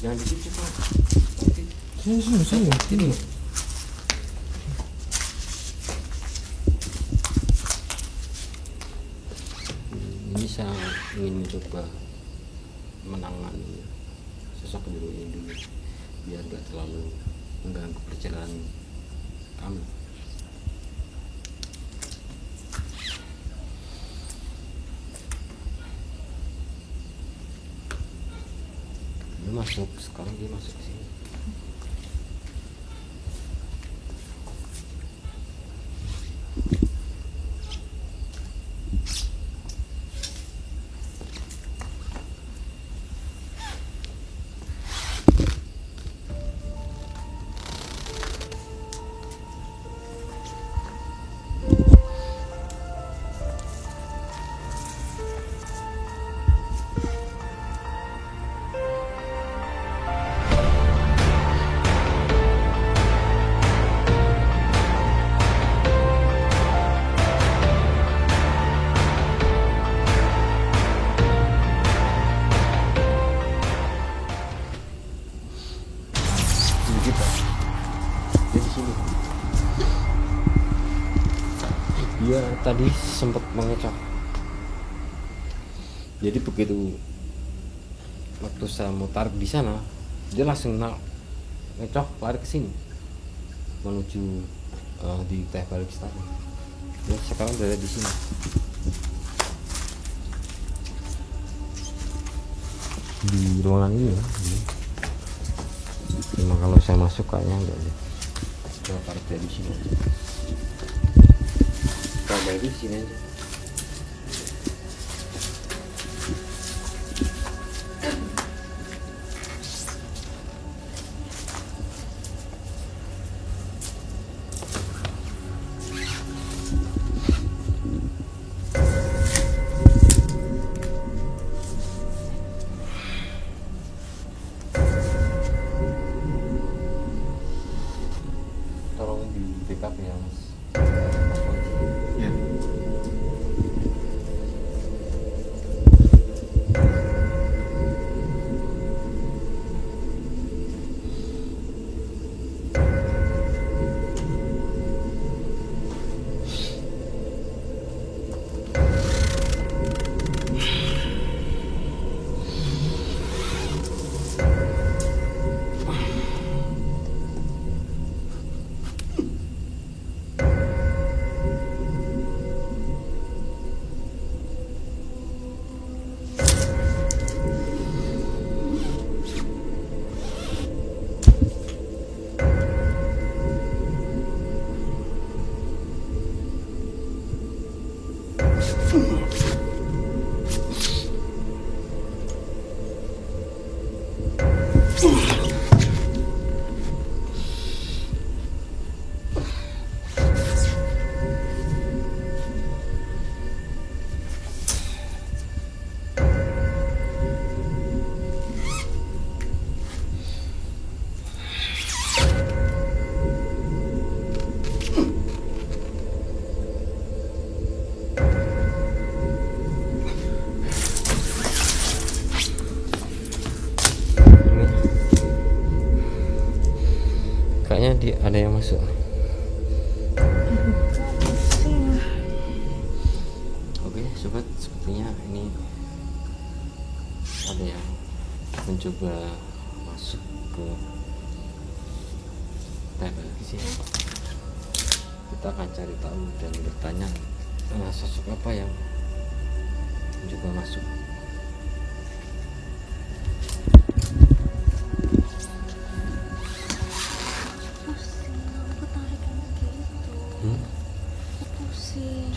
Jangan di situ Pak. Sini. Sini. Ini saya ingin mencoba menangani sosok kedua ini dulu biar gak terlalu mengganggu perjalanan kami. Dia masuk, sekarang dia masuk ke sini. Dia di sini. Dia tadi sempat mengecap. Jadi begitu waktu saya mau tarik di sana, dia langsung ngecok lari ke sini menuju di teh balik tadi. Dia sekarang berada di sini. Di ruangan ini ya. Cuma kalau saya masuk kayaknya enggak deh. Coba tarik dari sini aja. Coba di sini aja. Tolong di backup ya Mas. Ya. Oke sobat, sepertinya ini ada yang mencoba masuk ke televisi. Kita akan cari tahu dan bertanya sosok apa yang mencoba masuk.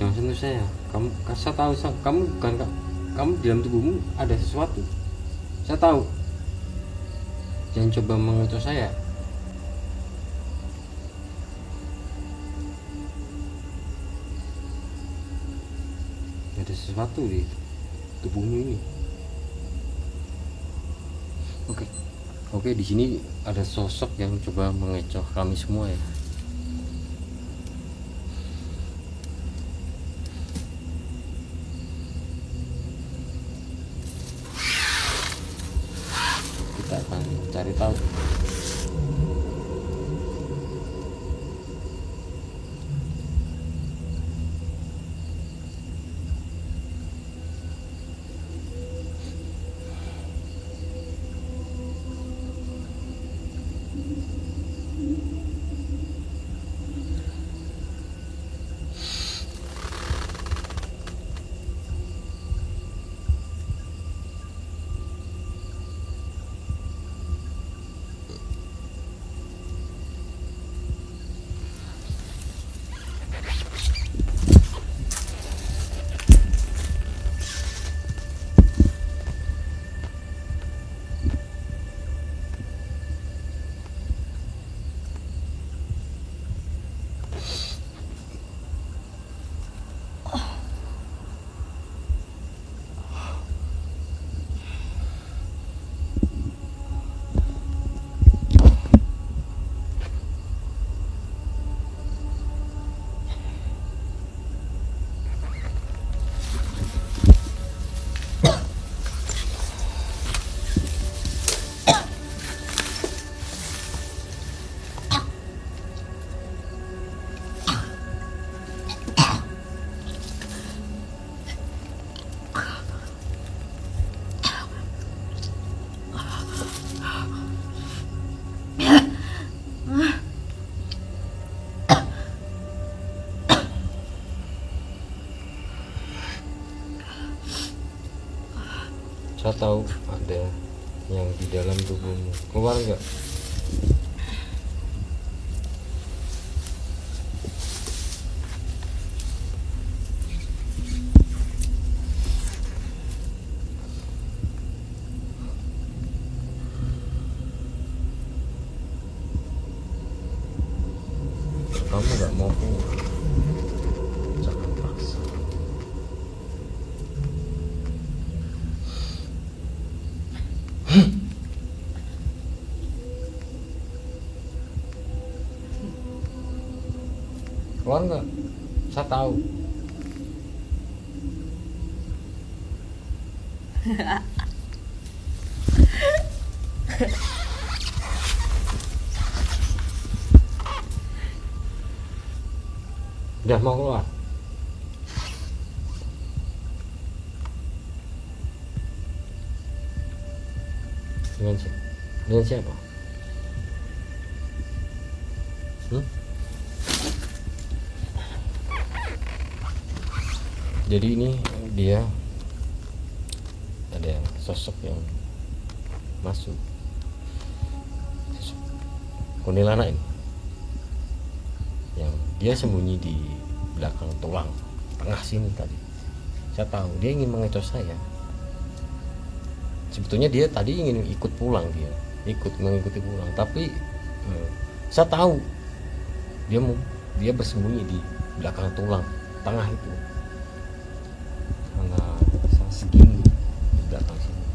Jangan sentuh saya. Saya tahu kamu bukan kamu di dalam tubuhmu ada sesuatu. Saya tahu. Jangan coba mengecoh saya. Ada sesuatu di tubuhmu ini. Oke, di sini ada sosok yang coba mengecoh kami semua ya. Kita akan cari tahu. Saya tahu ada yang di dalam tubuhmu. Keluar enggak? Kamu nggak mau keluar? Jangan paksa. Keluar nggak? Saya tahu. Udah mau keluar? Dengan siapa? Jadi ini dia ada sosok yang masuk, sosok kuntilanak ini yang dia sembunyi di belakang tulang tengah sini tadi. Saya tahu dia ingin mengecoh saya. Sebetulnya dia tadi ingin ikut pulang, mengikuti pulang, tapi saya tahu dia bersembunyi di belakang tulang tengah itu. Karena saya segini di belakang sini.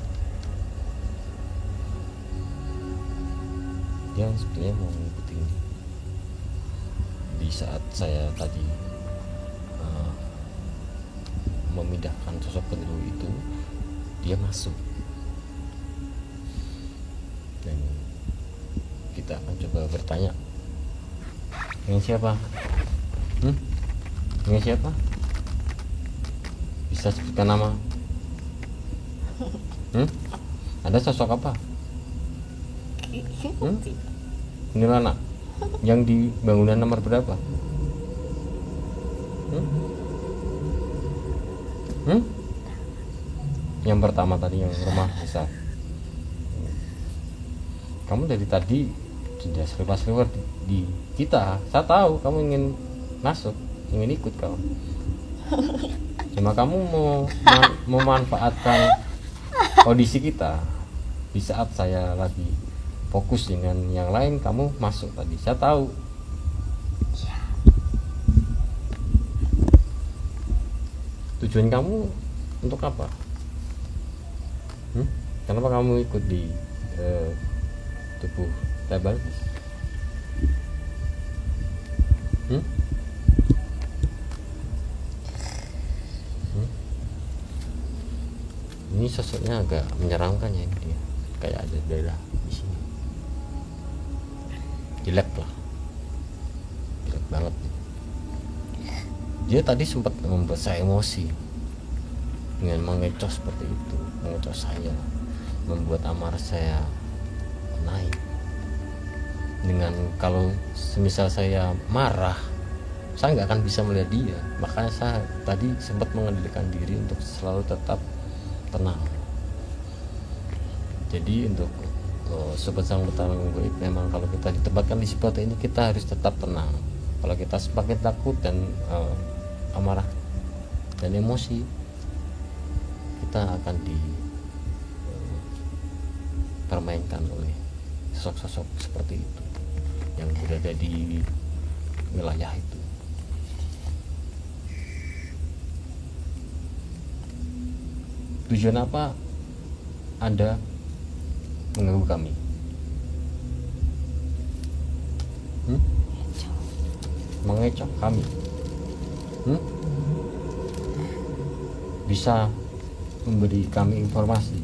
Dia sebetulnya mau mengikuti di saat saya tadi memindahkan sosok kedua itu, dia masuk. Dan kita akan coba bertanya, dengan siapa? Ini siapa? Bisa sebutkan nama? Ada sosok apa? Ini anak yang di bangunan nomor berapa? Yang pertama tadi, yang rumah besar. Kamu dari tadi sudah seliwar-seliwar di kita. Saya tahu kamu ingin masuk, ingin ikut kamu. Cuma kamu mau memanfaatkan kondisi kita. Di saat saya lagi fokus dengan yang lain, kamu masuk tadi. Saya tahu. Tujuan kamu untuk apa? Kenapa kamu ikut di tubuh Tabal? Ini sosoknya agak menyeramkan ya, ini dia. Kayak ada darah di sini. Jelek lah, jelek banget. Dia tadi sempat membuat saya emosi dengan mengecoh seperti itu, mengecoh saya, membuat amarah saya naik. Dengan kalau semisal saya marah, saya nggak akan bisa melihat dia. Makanya saya tadi sempat mengendalikan diri untuk selalu tetap tenang. Jadi untuk sobat sang petarung goib, memang kalau kita ditempatkan di seperti ini, kita harus tetap tenang. Kalau kita semakin takut dan amarah dan emosi, kita akan dipermainkan oleh sosok-sosok seperti itu yang berada di wilayah itu. Tujuan apa Anda mengganggu kami? Mengecoh kami? Bisa memberi kami informasi?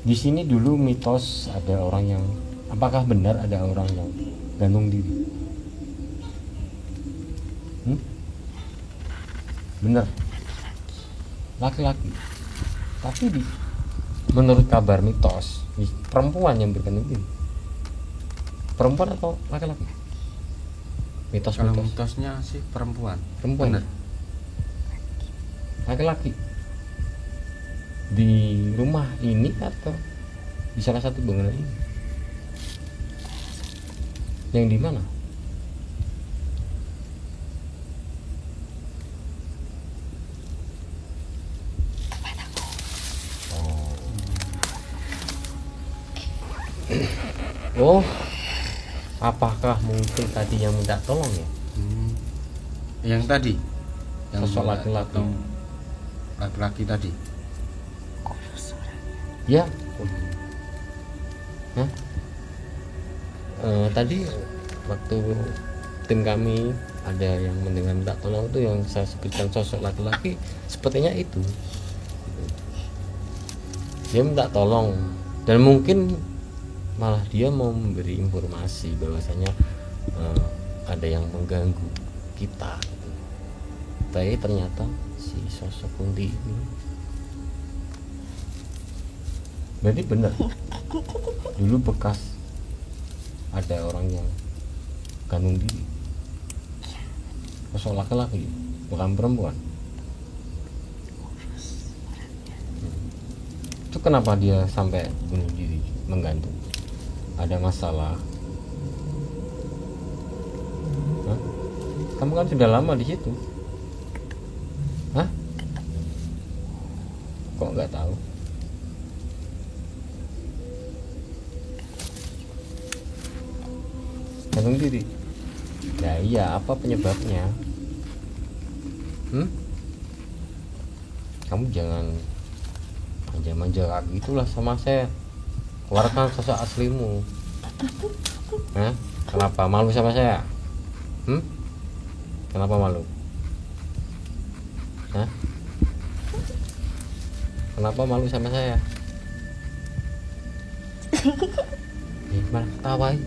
Di sini dulu mitos ada orang yang, apakah benar ada orang yang gantung diri? Benar, laki-laki. Tapi menurut kabar mitos, perempuan yang bergantung diri. Perempuan atau laki-laki? Kalau mitosnya sih perempuan. Bener. Laki-laki di rumah ini atau di salah satu bangunan ini? Yang di mana? Oh, apakah mungkin tadi yang minta tolong ya? Yang tadi, yang sosok laki-laki. Laki-laki tadi. Ya. Tadi waktu tim kami ada yang mendengar minta tolong itu, yang saya sebutkan sosok laki-laki, sepertinya itu. Dia minta tolong dan mungkin malah dia mau memberi informasi bahwasanya ada yang mengganggu kita gitu. Tapi ternyata si sosok Kunti ini berarti benar dulu bekas ada orang yang gantung diri, sosok laki-laki bukan perempuan. Itu kenapa dia sampai bunuh diri, menggantung? Ada masalah? Kamu kan sudah lama di situ. Kok nggak tahu? Gantung diri. Ya iya, apa penyebabnya? Kamu jangan manja-manja gitulah sama saya. Keluarkan sosok aslimu. Kenapa malu sama saya? Kenapa malu? Kenapa malu sama saya? Malah ketawain.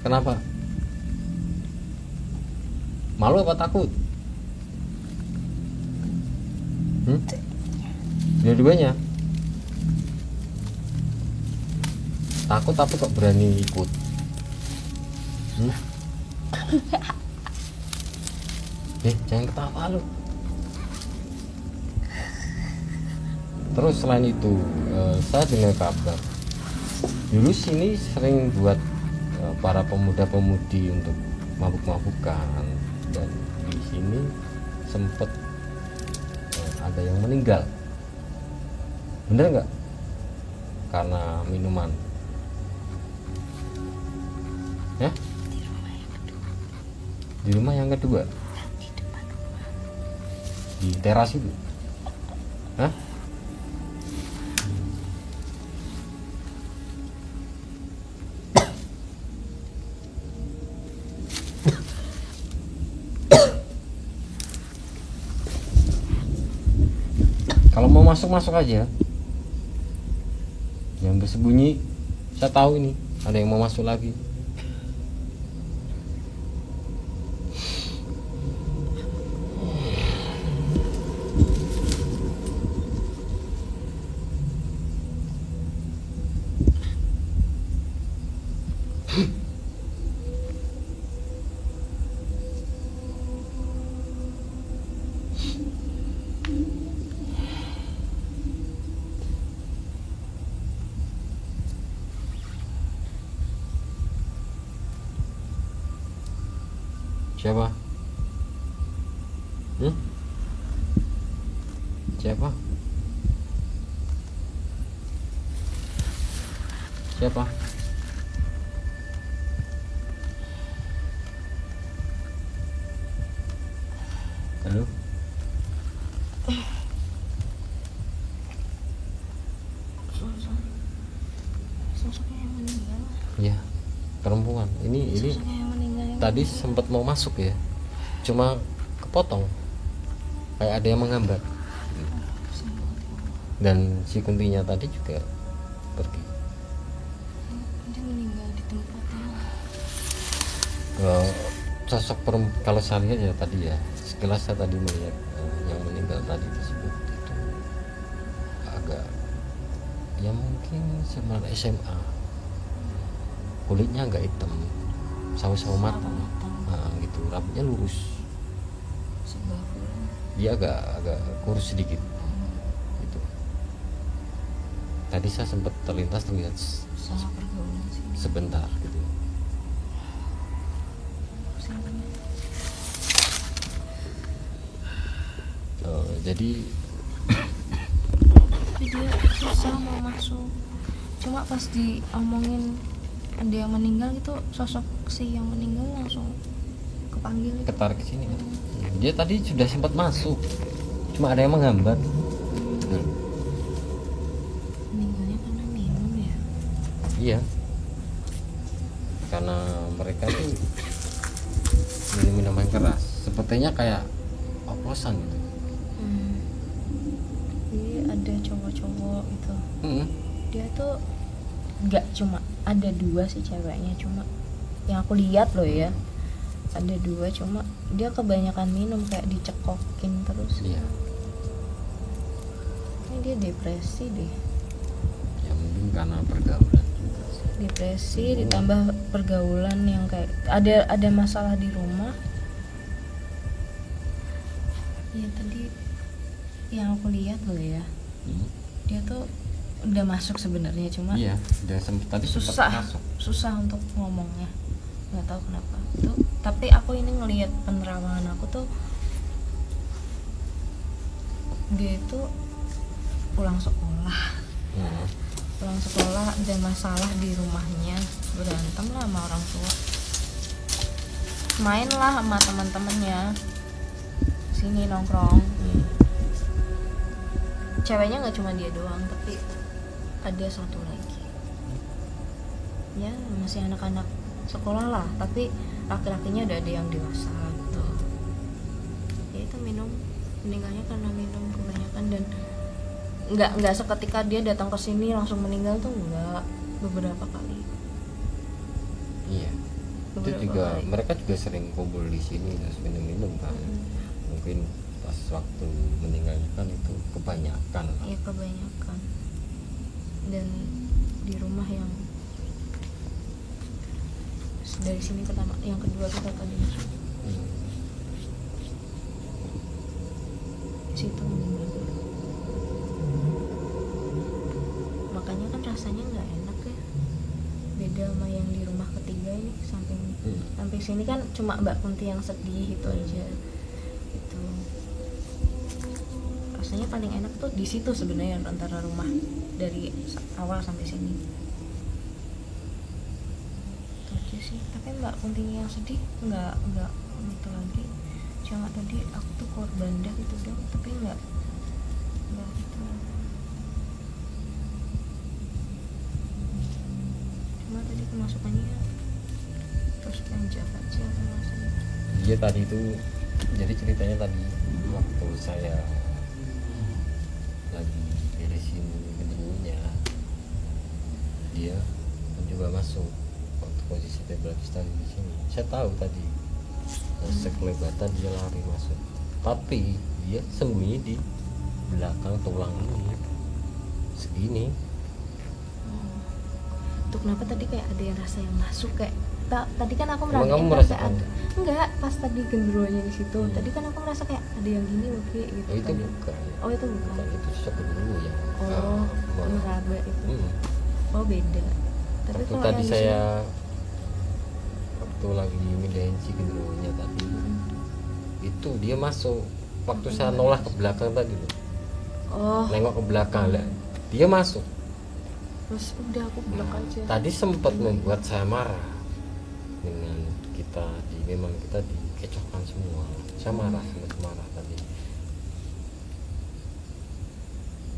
Kenapa? Malu apa takut? Dua-duanya. Takut tapi kok berani ikut. Jangan ketawa lu. Terus selain itu, saya dengar kabar dulu sini sering buat para pemuda-pemudi untuk mabuk-mabukan, dan di sini sempet ada yang meninggal. Bener nggak? Karena minuman. Ya? Di rumah yang kedua. Di teras itu. Hah? Kalau mau masuk aja. Yang bersembunyi, saya tahu ini ada yang mau masuk lagi. Siapa? Siapa? Siapa? Halo? Sosoknya yang meninggal. Ya, perempuan. Ini Sosoknya yang meninggal yang tadi sempat mau masuk ya, cuma kepotong, kayak ada yang menghambat. Dan si Kuntinya tadi juga pergi. dia meninggal di tempatnya. Sosok perempuan, kalau saya lihat ya tadi ya, sekilas saya tadi melihat yang meninggal tadi tersebut itu agak, ya mungkin zaman SMA, kulitnya agak hitam, sawo-sawo matang, gitu, rambutnya lurus, Sebelah bulan. dia agak kurus sedikit gitu. Tadi saya sempat terlintas terlihat Salah pergaulan sih. sebentar gitu. Jadi dia susah mau masuk. Cuma pas diomongin ada yang meninggal gitu, sosok si yang meninggal langsung kepanggil gitu. ketarik ke sini kan. Dia tadi sudah sempat masuk, cuma ada yang menghambat. Meninggalnya karena minum ya. Iya, karena mereka tuh minum minuman keras, sepertinya kayak oplosan gitu. Jadi ada cowok-cowok gitu. Hmm. Dia tuh nggak cuma ada dua sih ceweknya, cuma yang aku lihat loh ya, ada dua, cuma dia kebanyakan minum, kayak dicekokin terus. Iya. Ini dia depresi deh. Ya mungkin karena pergaulan juga sih. Depresi ditambah pergaulan yang kayak ada masalah di rumah. Ya tadi yang aku lihat loh ya, dia tuh udah masuk sebenarnya, cuma Iya, udah tadi sempat masuk. susah untuk ngomongnya, nggak tahu kenapa tuh. Tapi aku ini ngelihat penerawangan aku tuh, dia itu pulang sekolah ada masalah di rumahnya, berantem lah sama orang tua, main lah sama teman-temannya sini nongkrong. Ceweknya nggak cuma dia doang, tapi ada satu lagi ya, masih anak-anak sekolah lah, tapi laki-lakinya udah ada yang dewasa gitu. Ya itu minum, meninggalnya karena minum kebanyakan, dan nggak seketika dia datang ke sini langsung meninggal tuh enggak. beberapa kali. Iya. Itu Beberapa juga kali. mereka juga sering kumpul di sini terus minum-minum kan. Mungkin pas waktu meninggalnya kan itu kebanyakan lah. Ya kebanyakan. Dan di rumah yang dari sini pertama, yang kedua kita tadi masuk situ meninggal. Makanya kan rasanya nggak enak ya, beda sama yang di rumah ketiga ini. Sampai sini kan cuma Mbak Kunti yang sedih itu aja. Itu rasanya paling enak tuh di situ sebenarnya, antara rumah dari awal sampai sini. Itu aja sih. Tapi Mbak Kunti yang sedih nggak itu lagi. Cuma tadi aku tuh korban dah gitu dong, tapi nggak gitu. Cuma tadi kemasukannya terus panjang aja rasanya. Iya tadi itu, jadi ceritanya tadi waktu saya lagi beresin genderuwonya, dia mencoba masuk waktu posisi table tadi di sini. Saya tahu tadi sekelebatan dia lari masuk, tapi dia sembunyi di belakang tulang ini segini. Tuh kenapa tadi kayak ada yang rasa yang masuk kayak tadi kan aku Emang kamu merasa merasakan? enggak, pas tadi genderuwonya di situ. Tadi kan aku merasa kayak ada yang gini oke gitu. Oh, itu tadi. bukan. Oh itu bukan. Bukan, itu sosok genderuwo ya. Oh, meraba itu. Oh beda. Tapi Waktu kalau tadi yang di saya waktu lagi mindahin si genderuwonya tadi, itu dia masuk waktu saya noleh ke belakang tadi loh. Oh, Nengok ke belakang lah, dia masuk. terus udah aku blok aja. Tadi sempat membuat saya marah dengan memang kita dikecohkan semua. Saya marah, sangat marah tadi.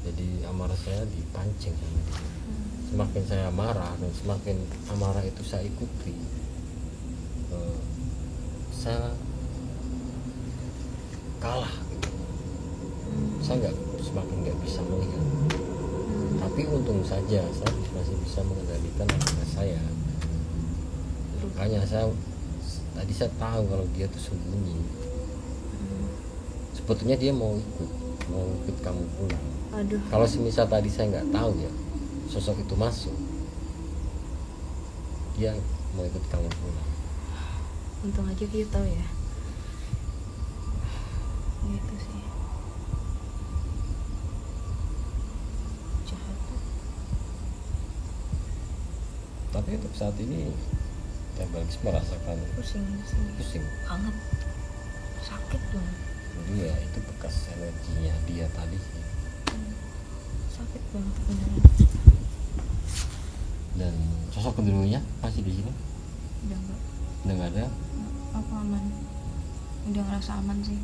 Jadi amarah saya dipancing sama dia. Semakin saya marah dan semakin amarah itu saya ikuti, saya kalah gitu. Saya semakin nggak bisa melihat. Tapi untung saja saya masih bisa mengendalikan amarah saya. Makanya tadi saya tahu kalau dia tuh sembunyi. Sebetulnya dia mau ikut kamu pulang. Aduh. Kalau semisal tadi saya nggak tahu ya sosok itu masuk, dia mau ikut kamu pulang. Untung aja kita tahu ya. Gitu sih. Jahat tuh. Tapi untuk saat ini saya Bagus merasakan Pusing banget, sakit banget. Jadi ya itu bekas energinya dia tadi sih. Sakit banget beneran. Dan sosok genderuwonya masih di sini? Udah nggak ada? Aku aman, udah ngerasa aman sih,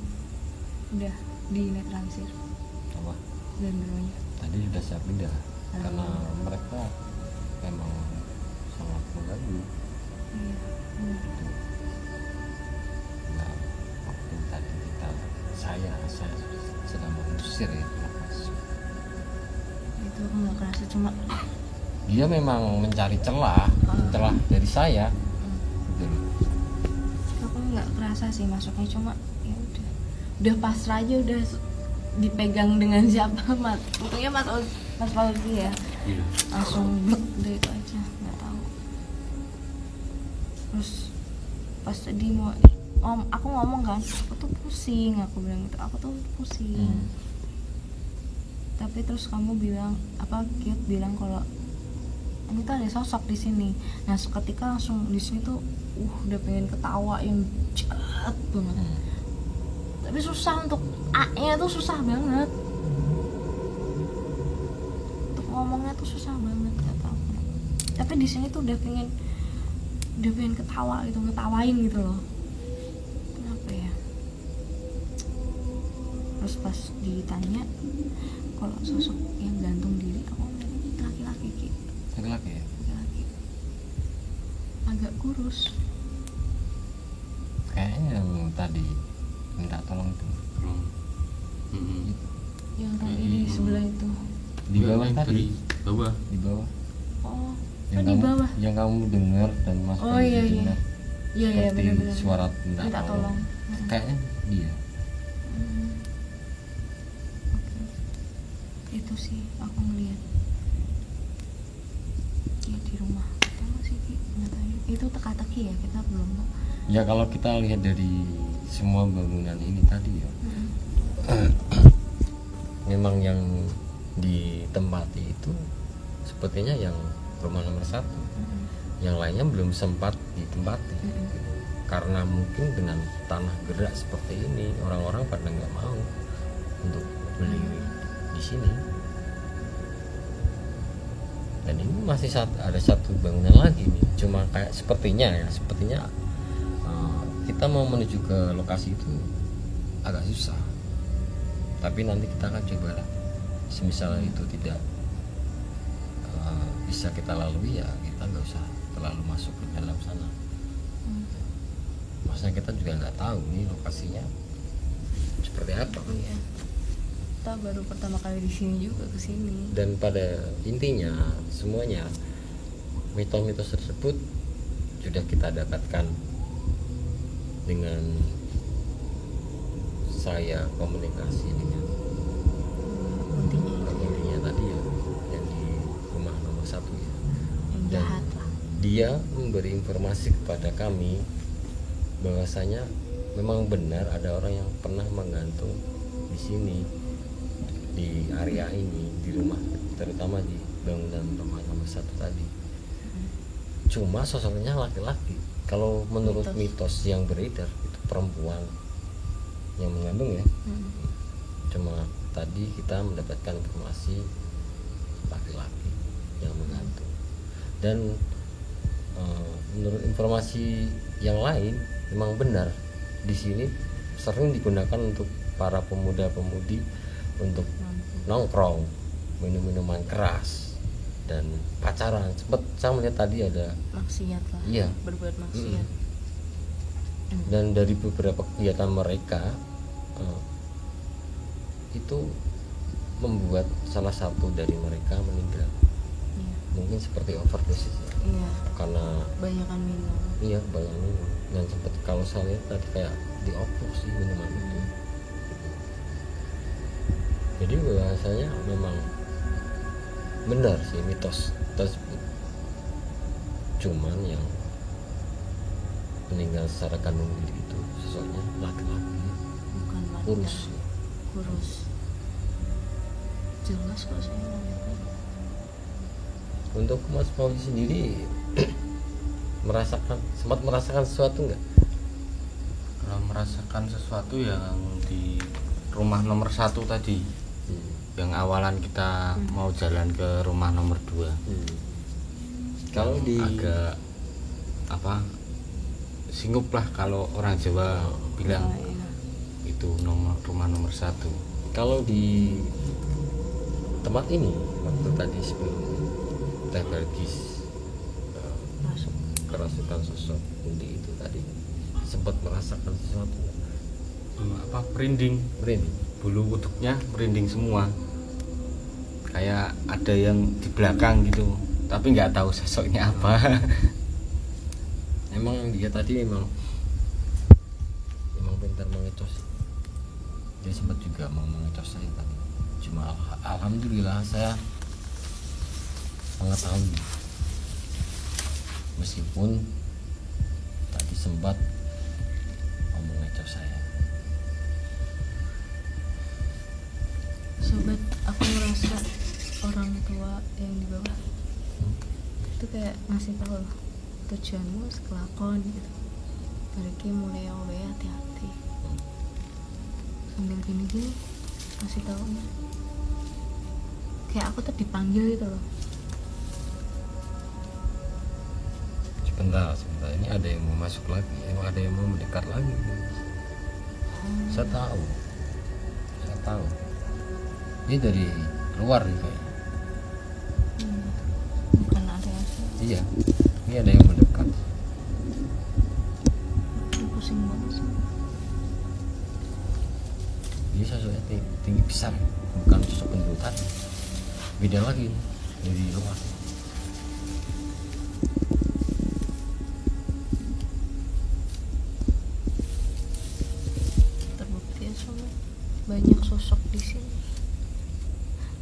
udah dinetralisir Apa? genderuwonya. Tadi sudah saya pindah karena mereka memang sangat mengganggu. Iya, benar. Nah, waktu tadi saya sedang mengusir ya masuk. Itu aku nggak kerasa, cuma Dia memang mencari celah dari saya. Gitu loh. aku nggak kerasa sih masuknya, cuma ya udah pasrah aja, udah dipegang dengan siapa mat. Untungnya Mas Fauzi ya. Iya. Langsung blek udah itu aja, nggak tahu. Terus pas tadi aku ngomong kan, aku tuh pusing, aku bilang gitu, aku tuh pusing. Tapi terus kamu bilang Kit bilang kalau ini tuh ada sosok di sini. Nah seketika langsung di sini tuh udah pengen ketawa yang jahat banget. Tapi susah untuk A-nya tuh susah banget. Untuk ngomongnya tuh susah banget, gak tahu kenapa. Tapi di sini tuh udah pengen ketawa gitu, ngetawain gitu loh. Kenapa ya? Terus pas ditanya kalau sosok yang gantung diri, aku ngomong laki-laki Ki. Laki-laki ya? Laki-laki. Agak kurus. Kayaknya yang tadi minta tolong itu. Yang tadi di sebelah itu. Di bawah tadi. Bawah. Di bawah. Oh, Oh, di bawah. yang kamu dengar dan Mas Oh, Panji iya, iya. dengar Iya, iya, seperti benar-benar. suara minta Minta tolong. tolong. Kayaknya dia. Hmm. Oke. Itu sih aku ngeliat. Ya di rumah kita masih nyatanya. Itu teka-teki ya, kita belum tahu. Ya kalau kita lihat dari semua bangunan ini tadi ya, memang yang ditempati itu sepertinya yang rumah nomor 1. Yang lainnya belum sempat ditempati. Karena mungkin dengan tanah gerak seperti ini, orang-orang pada nggak mau untuk beli di sini. Dan ini masih ada satu bangunan lagi nih, cuma kayak sepertinya kita mau menuju ke lokasi itu agak susah. Tapi nanti kita akan coba lah. Semisal itu tidak bisa kita lalui, ya kita nggak usah terlalu masuk ke dalam sana. Maksudnya kita juga nggak tahu nih lokasinya seperti apa. Iya. Kita baru pertama kali di sini juga ke sini. Dan pada intinya semuanya mitos-mitos tersebut sudah kita dapatkan dengan saya komunikasi dengan intinya tadi ya, yang di rumah nomor 1 ya. Yang jahat lah. Dia memberi informasi kepada kami bahwasanya memang benar ada orang yang pernah menggantung di sini, di area ini, di rumah, terutama di bangunan rumah nomor 1 tadi. Cuma sosoknya laki-laki. Kalau menurut mitos yang beredar itu perempuan yang mengandung ya. Cuma tadi kita mendapatkan informasi laki-laki yang mengandung. Dan menurut informasi yang lain memang benar di sini sering digunakan untuk para pemuda-pemudi untuk nongkrong, minum-minuman keras dan pacaran. Sempat saya melihat tadi ada Maksiat lah. Iya. Berbuat maksiat. Dan dari beberapa kegiatan mereka itu membuat salah satu dari mereka meninggal. Iya. Mungkin seperti overdosis ya. Iya. Karena Banyakan minum. iya banyak minum. Dan sempat kalau saya lihat tadi kayak dioplos sih minuman itu. Jadi bahasanya memang benar sih mitos tersebut. Cuman yang meninggal secara kandung diri itu sosoknya laki-laki, Bukan wanita. kurus. Kurus. Jelas kok saya ngeliatnya. Untuk Mas Fauzi sendiri sempat merasakan sesuatu nggak? Kalau merasakan sesuatu yang di rumah nomor 1 tadi, yang awalan kita mau jalan ke rumah nomor 2, Kalau di agak apa, singup lah kalau orang Jawa bilang Iya. itu rumah nomor 1. kalau di tempat ini waktu tadi sebelum Teh Balkis Masuk. kerasukan sosok Undi itu tadi, sempat merasakan sesuatu nggak? Apa, merinding, Merinding. bulu kuduknya merinding semua, kayak ada yang di belakang gitu, tapi nggak tahu sosoknya apa. Emang dia tadi memang pintar mengecos. Dia sempat juga mau mengecos saya tadi. Cuma alhamdulillah saya mengetahui, meskipun tadi sempat mau mengecos saya. Sobat, aku merasa orang tua yang di bawah itu kayak ngasih tahu loh, tujuanmu sekelakon gitu. Dari mulai awe hati-hati. Sambil gini-gini ngasih tahu. Kayak aku tuh dipanggil gitu loh. Sebentar, ini ada yang mau masuk lagi, ada yang mau mendekat lagi. Saya tahu. Ini dari luar nih kayaknya. Bukan area asli. Iya, ini ada yang mendekat. Pusing banget sih. Ini sosoknya tinggi besar, bukan sosok gendut tadi. Beda lagi dari luar. Terbukti ya soalnya banyak sosok di sini,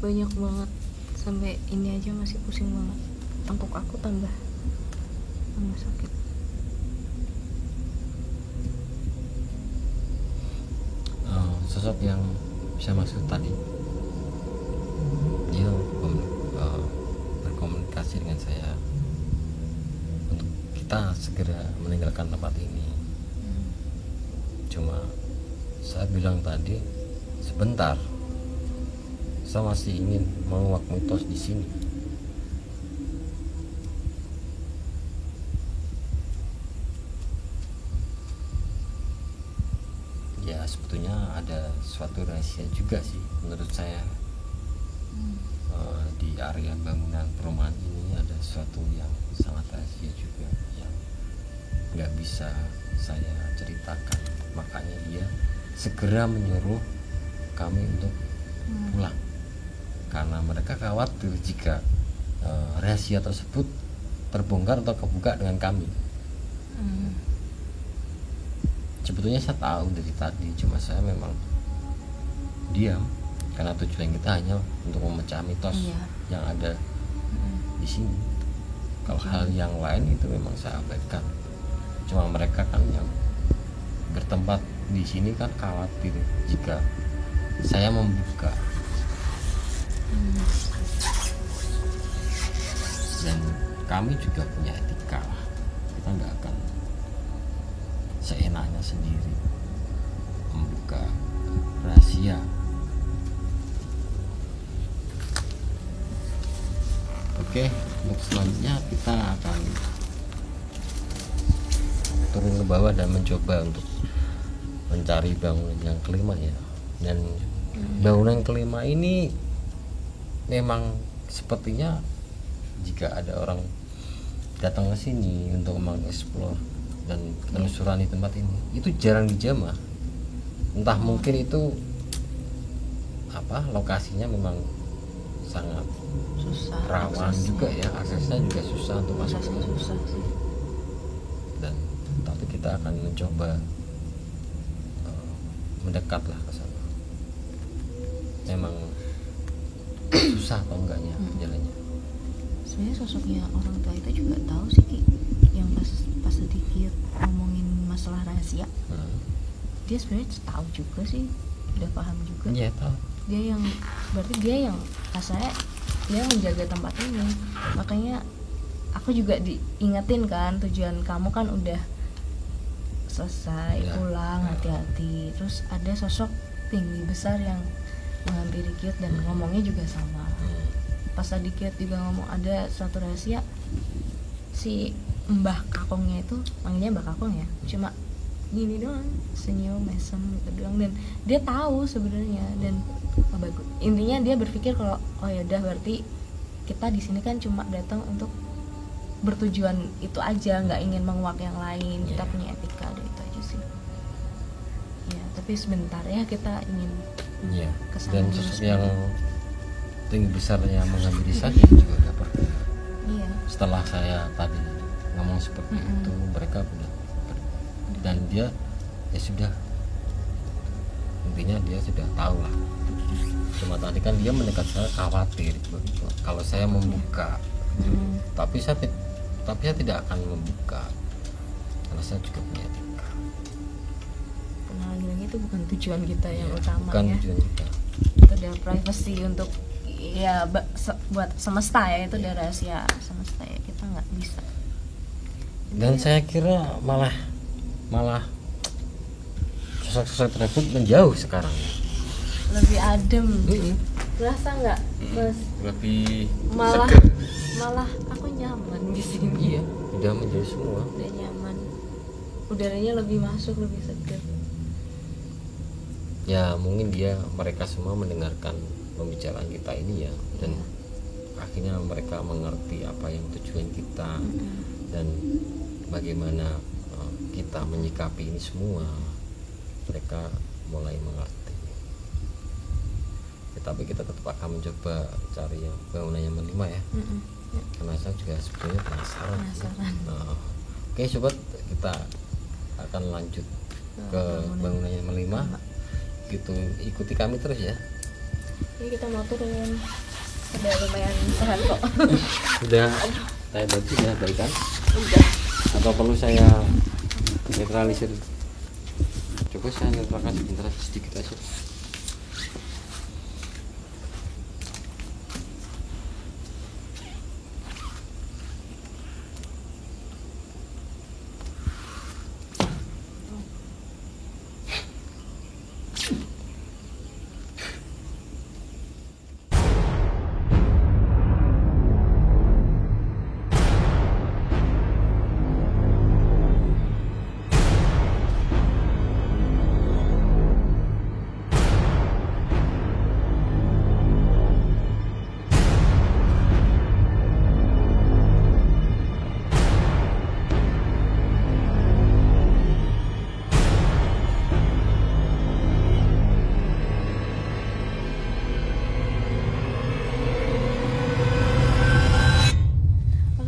banyak banget, sampai ini aja masih pusing banget. Tengkuk aku tambah sakit. Sosok yang bisa masuk tadi dia berkomunikasi dengan saya untuk kita segera meninggalkan tempat ini. Cuma saya bilang tadi sebentar, saya masih ingin menguak mitos di sini. Ya sebetulnya ada suatu rahasia juga sih menurut saya. Di area bangunan perumahan ini ada sesuatu yang sangat rahasia juga yang nggak bisa saya ceritakan. Makanya dia segera menyuruh kami untuk pulang karena mereka khawatir jika rahasia tersebut terbongkar atau kebuka dengan kami. Sebetulnya saya tahu dari tadi, cuma saya memang diam karena tujuan kita hanya untuk memecah mitos yang ada di sini. Kalau hal yang lain itu memang saya abaikan. Cuma mereka kan yang bertempat di sini kan khawatir jika saya membuka. Dan kami juga punya etika lah. Kita nggak akan seenaknya sendiri membuka rahasia. Oke, untuk selanjutnya kita akan turun ke bawah dan mencoba untuk mencari bangunan yang kelima ya. Dan bangunan kelima ini memang sepertinya jika ada orang datang ke sini untuk mengeksplor dan penelusuran di tempat ini, itu jarang dijamah. Entah mungkin itu lokasinya memang sangat Susah rawan aksesnya. juga ya, aksesnya juga susah untuk masuk. Aksesnya susah sih. Dan tapi kita akan mencoba mendekatlah ke sana. Memang susah atau enggaknya jalannya. Sebenarnya sosoknya orang tua itu juga tahu sih Ki, yang pas sedikit ngomongin masalah rahasia, dia sebenarnya tahu juga sih, udah paham juga. Iya tahu. Berarti dia yang kasarnya dia menjaga tempat ini. Makanya aku juga diingetin kan, tujuan kamu kan udah selesai, pulang, hati-hati. Terus ada sosok tinggi besar yang menghampiri Kiot dan ngomongnya juga sama. Pas tadi Kiot juga ngomong ada suatu rahasia, si Mbah Kakongnya itu, manggilnya Mbah Kakong ya, cuma gini doang, senyum mesem gitu doang. Dan dia tahu sebenarnya, dan intinya dia berpikir kalau oh ya udah berarti kita di sini kan cuma datang untuk bertujuan itu aja, nggak ingin menguak yang lain. Kita punya etika, itu aja sih ya. Tapi sebentar ya, kita ingin kesana. Dan sosok yang tinggi besar yang menghampiri saya juga udah pergi. Setelah saya tadi ngomong seperti itu, mereka udah pergi. Dan dia ya sudah, intinya dia sudah tahu lah. Cuma tadi kan dia mendekat saya khawatir kalau saya membuka. Tapi saya tidak akan membuka karena saya juga punya etika. Karena lagi-lagi itu bukan tujuan kita yang utama, bukan ya. Tujuan kita. Itu udah privacy untuk ya buat semesta ya, itu udah rahasia semesta ya, kita nggak bisa. Dan saya kira malah sosok-sosok tersebut menjauh sekarang. Lebih adem. Rasa nggak, Mas? Lebih Malah seger. Malah aku nyaman di sini. Iya, udah menjauh semua. Udah nyaman. Udaranya lebih masuk, lebih segar. Ya mungkin mereka semua mendengarkan pembicaraan kita ini ya, dan akhirnya mereka mengerti apa yang tujuan kita dan bagaimana kita menyikapi ini semua. Mereka mulai mengerti. Tapi kita tetap akan mencoba cari yang bangunan yang kelima ya. karena saya juga sebenarnya penasaran. Nah, oke sobat, kita akan lanjut ke bangunan yang kelima. Gitu, ikuti kami terus ya. Ini kita mau turun, udah lumayan sehat kok. Sudah saya bantu ya, baik kan? Udah. Atau perlu saya netralisir? Coba saya netralkan sebentar sedikit aja.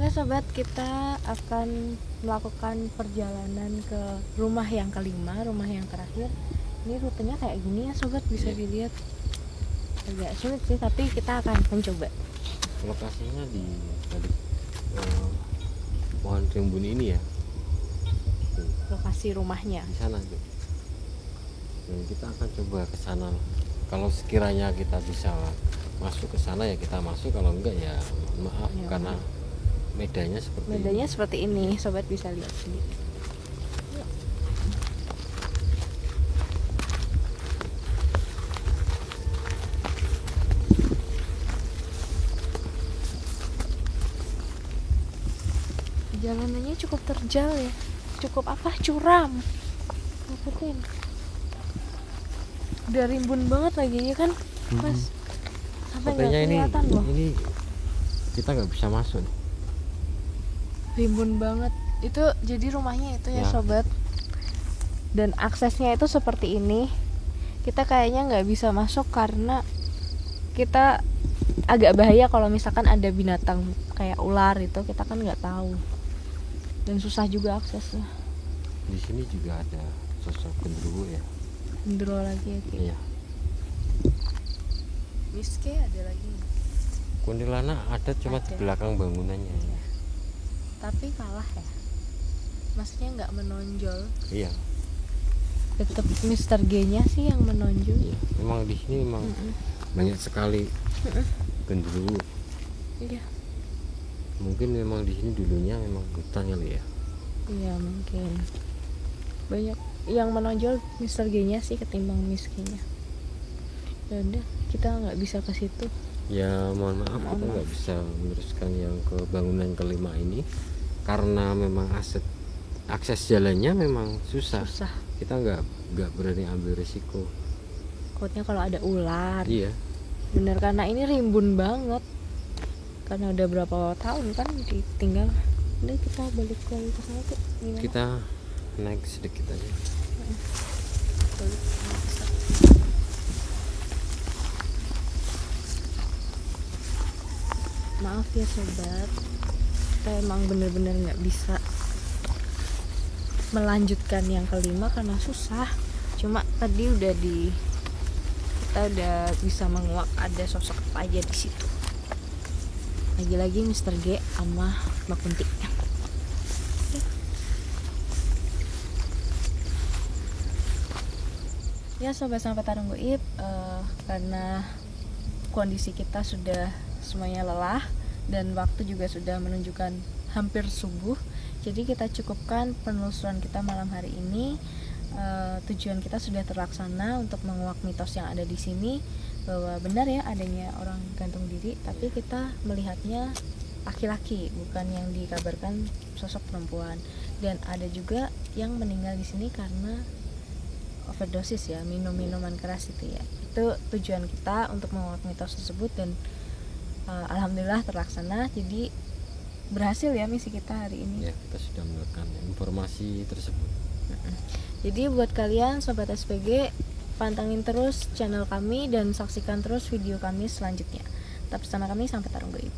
Sobat, kita akan melakukan perjalanan ke rumah yang kelima, rumah yang terakhir. Ini rutenya kayak gini ya sobat, bisa dilihat agak sulit sih, tapi kita akan mencoba. Lokasinya di balik pohon rimbun ini ya. Lokasi rumahnya Di sana tuh. Dan kita akan coba ke sana. Kalau sekiranya kita bisa masuk ke sana ya kita masuk, kalau enggak ya maaf Ya, karena medannya seperti ini, sobat bisa lihat sendiri. Jalanannya cukup terjal ya, cukup curam. Ngikutin. Udah rimbun banget lagi ya kan, Mas. Sampai nggak kelihatan loh. Ini kita nggak bisa masuk. Rimbun banget itu, jadi rumahnya itu ya sobat, dan aksesnya itu seperti ini. Kita kayaknya nggak bisa masuk karena kita agak bahaya kalau misalkan ada binatang kayak ular itu, kita kan nggak tahu, dan susah juga aksesnya. Di sini juga ada sosok genderuwo ya. Genderuwo lagi ya. Iya. Miske ada lagi. Kuntilanak ada cuma di belakang bangunannya. Iya. Tapi kalah ya, maksudnya nggak menonjol. Iya. Tetap Mr. G-nya sih yang menonjol. Iya. Memang di sini memang banyak sekali genderuwo. Iya. Mungkin memang di sini dulunya memang hutan kali ya. Iya mungkin. Banyak yang menonjol Mr. G-nya sih ketimbang Miss G-nya. Ya udah, kita nggak bisa ke situ. Ya mohon maaf, kita nggak bisa meneruskan yang ke bangunan kelima ini karena memang akses jalannya memang susah. Kita nggak berani ambil risiko. Takutnya kalau ada ular. Iya. Bener, karena ini rimbun banget. Karena udah berapa tahun kan ditinggal. Udah, kita balik lagi ke sana tuh. Gimana? Kita naik sedikit aja. Balik. Maaf ya sobat, kita emang bener-bener nggak bisa melanjutkan yang kelima karena susah. Cuma tadi kita udah bisa menguak ada sosok apa aja di situ. Lagi-lagi Mr. G sama Mbak Kunti. Ya sobat sampai tarung goib, karena kondisi kita sudah semuanya lelah dan waktu juga sudah menunjukkan hampir subuh, jadi kita cukupkan penelusuran kita malam hari ini. Tujuan kita sudah terlaksana untuk menguak mitos yang ada di sini, bahwa benar ya adanya orang gantung diri, tapi kita melihatnya laki-laki, bukan yang dikabarkan sosok perempuan. Dan ada juga yang meninggal di sini karena overdosis ya, minum minuman keras itu ya. Itu tujuan kita untuk menguak mitos tersebut, dan alhamdulillah terlaksana. Jadi berhasil ya misi kita hari ini. Ya, kita sudah mendapatkan informasi tersebut. Jadi buat kalian sobat SPG, pantengin terus channel kami dan saksikan terus video kami selanjutnya. Tetap bersama kami sampai tarung goib.